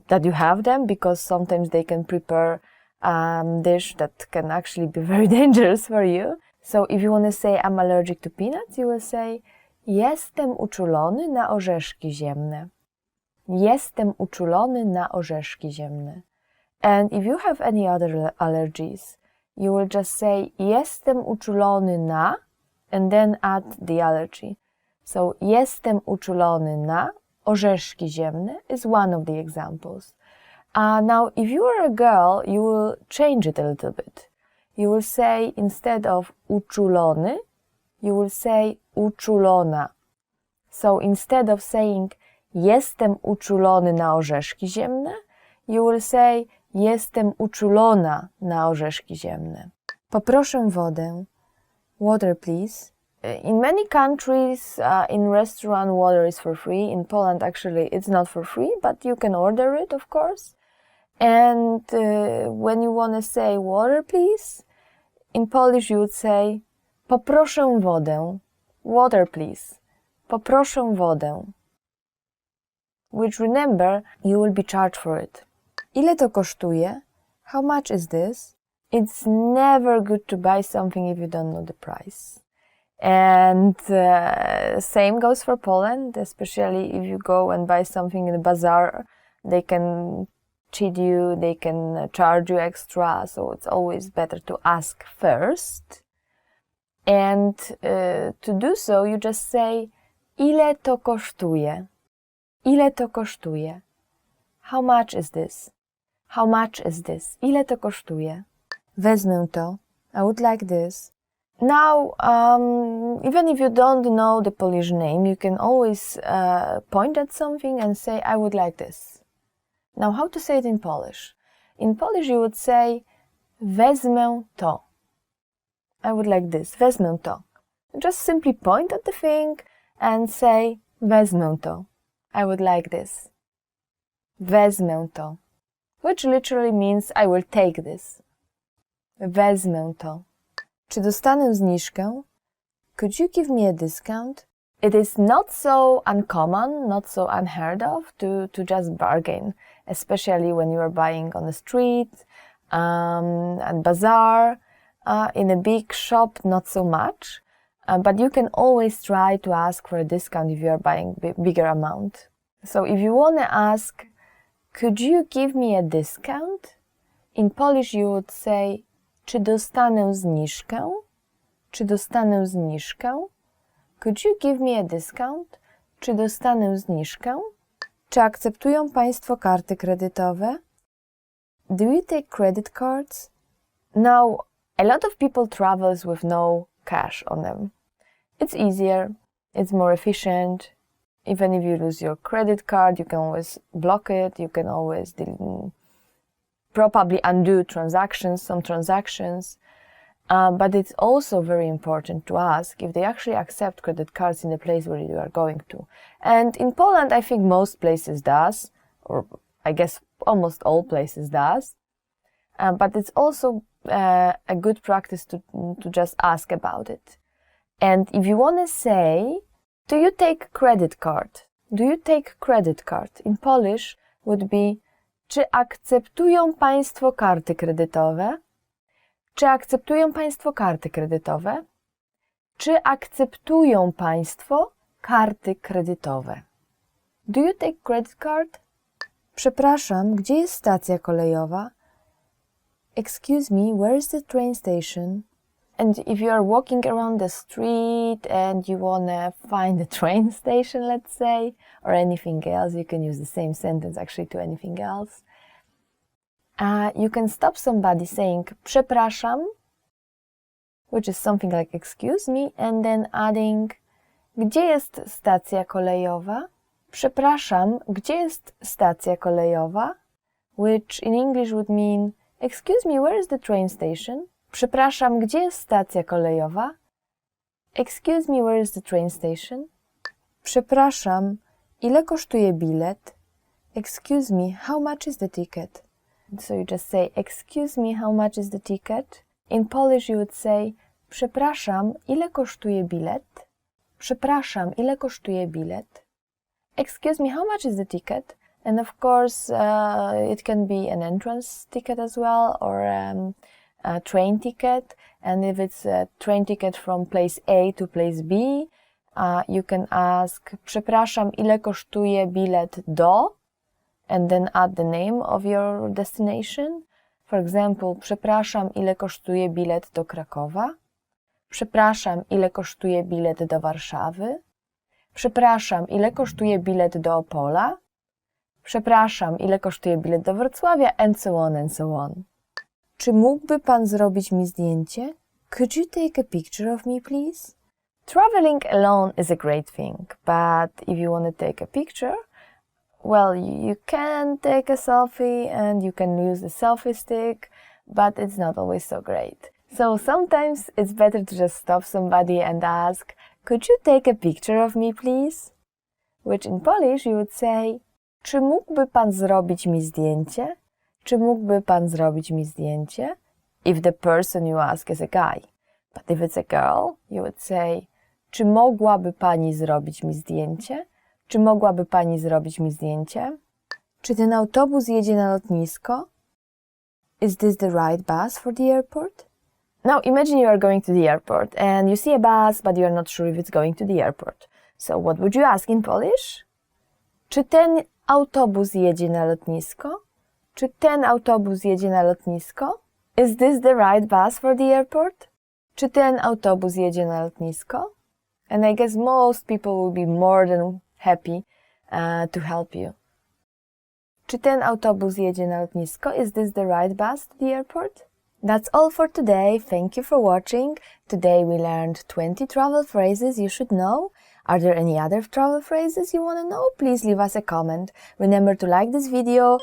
that you have them, because sometimes they can prepare a dish that can actually be very dangerous for you. So if you want to say I'm allergic to peanuts, you will say jestem uczulony na orzeszki ziemne. Jestem uczulony na orzeszki ziemne. And if you have any other allergies, you will just say jestem uczulony na and then add the allergy. So jestem uczulony na orzeszki ziemne is one of the examples. Now, if you are a girl, you will change it a little bit. You will say, instead of uczulony, you will say uczulona. So instead of saying jestem uczulony na orzeszki ziemne, you will say jestem uczulona na orzeszki ziemne. Poproszę wodę. Water, please. In many countries, in restaurant, water is for free. In Poland, actually, it's not for free, but you can order it, of course. And when you want to say water, please, in Polish you would say poproszę wodę. Water, please. Poproszę wodę. Which, remember, you will be charged for it. Ile to kosztuje? How much is this? It's never good to buy something if you don't know the price. And same goes for Poland, especially if you go and buy something in the bazaar. They can cheat you, they can charge you extra, so it's always better to ask first. And to do so, you just say, ile to kosztuje? Ile to kosztuje? How much is this? How much is this? Ile to kosztuje? Wezmę to. I would like this. Now, even if you don't know the Polish name, you can always point at something and say, I would like this. Now, how to say it in Polish? In Polish, you would say, wezmę to. I would like this. Wezmę to. Just simply point at the thing and say, wezmę to. I would like this. Wezmę to. Which literally means I will take this. Wezmę to. Czy dostanę zniżkę? Could you give me a discount? It is not so uncommon, not so unheard of to just bargain, especially when you are buying on the street, at bazaar, in a big shop, not so much. But you can always try to ask for a discount if you are buying bigger amount. So if you want to ask, could you give me a discount? In Polish you would say, czy dostanę zniżkę? Czy dostanę zniżkę? Could you give me a discount? Czy dostanę zniżkę? Czy akceptują Państwo karty kredytowe? Do you take credit cards? Now, a lot of people travels with no cash on them. It's easier, it's more efficient. Even if you lose your credit card, you can always block it, you can always probably undo some transactions. But it's also very important to ask if they actually accept credit cards in the place where you are going to. And in Poland, I think most places does, or I guess almost all places does. But it's also a good practice to just ask about it. And if you want to say, do you take credit card? Do you take credit card? In Polish would be, czy akceptują Państwo karty kredytowe? Czy akceptują Państwo karty kredytowe? Czy akceptują Państwo karty kredytowe? Do you take credit card? Przepraszam, gdzie jest stacja kolejowa? Excuse me, where is the train station? And if you are walking around the street and you want to find a train station, let's say, or anything else, you can use the same sentence actually to anything else. You can stop somebody saying przepraszam, which is something like excuse me, and then adding gdzie jest stacja kolejowa? Przepraszam, gdzie jest stacja kolejowa? Which in English would mean excuse me, where is the train station? Przepraszam, gdzie jest stacja kolejowa? Excuse me, where is the train station? Przepraszam, ile kosztuje bilet? Excuse me, how much is the ticket? So you just say, excuse me, how much is the ticket? In Polish you would say, przepraszam, ile kosztuje bilet? Przepraszam, ile kosztuje bilet? Excuse me, how much is the ticket? And of course, it can be an entrance ticket as well, or a train ticket. And if it's a train ticket from place A to place B, you can ask, przepraszam, ile kosztuje bilet do? And then add the name of your destination. For example, przepraszam, ile kosztuje bilet do Krakowa? Przepraszam, ile kosztuje bilet do Warszawy? Przepraszam, ile kosztuje bilet do Opola? Przepraszam, ile kosztuje bilet do Wrocławia? And so on, and so on. Czy mógłby pan zrobić mi zdjęcie? Could you take a picture of me, please? Traveling alone is a great thing, but if you want to take a picture, well, you can take a selfie and you can use the selfie stick, but it's not always so great. So sometimes it's better to just stop somebody and ask, could you take a picture of me, please? Which in Polish you would say, czy mógłby pan zrobić mi zdjęcie? Czy mógłby pan zrobić mi zdjęcie? If the person you ask is a guy. But if it's a girl, you would say, czy mogłaby pani zrobić mi zdjęcie? Czy mogłaby pani zrobić mi zdjęcie? Czy ten autobus jedzie na lotnisko? Is this the right bus for the airport? Now imagine you are going to the airport and you see a bus, but you are not sure if it's going to the airport. So what would you ask in Polish? Czy ten autobus jedzie na lotnisko? Czy ten autobus jedzie na lotnisko? Is this the right bus for the airport? Czy ten autobus jedzie na lotnisko? And I guess most people will be more than happy to help you. Czy ten autobus jedzie na lotnisko? Is this the right bus to the airport? That's all for today. Thank you for watching. Today we learned 20 travel phrases you should know. Are there any other travel phrases you want to know? Please leave us a comment. Remember to like this video,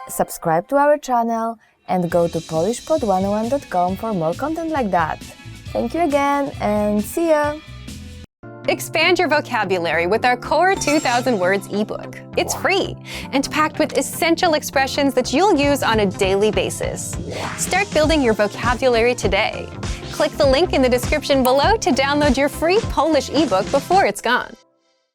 subscribe to our channel, and go to polishpod101.com for more content like that. Thank you again and see ya! Expand your vocabulary with our Core 2000 Words ebook. It's free and packed with essential expressions that you'll use on a daily basis. Start building your vocabulary today. Click the link in the description below to download your free Polish ebook before it's gone.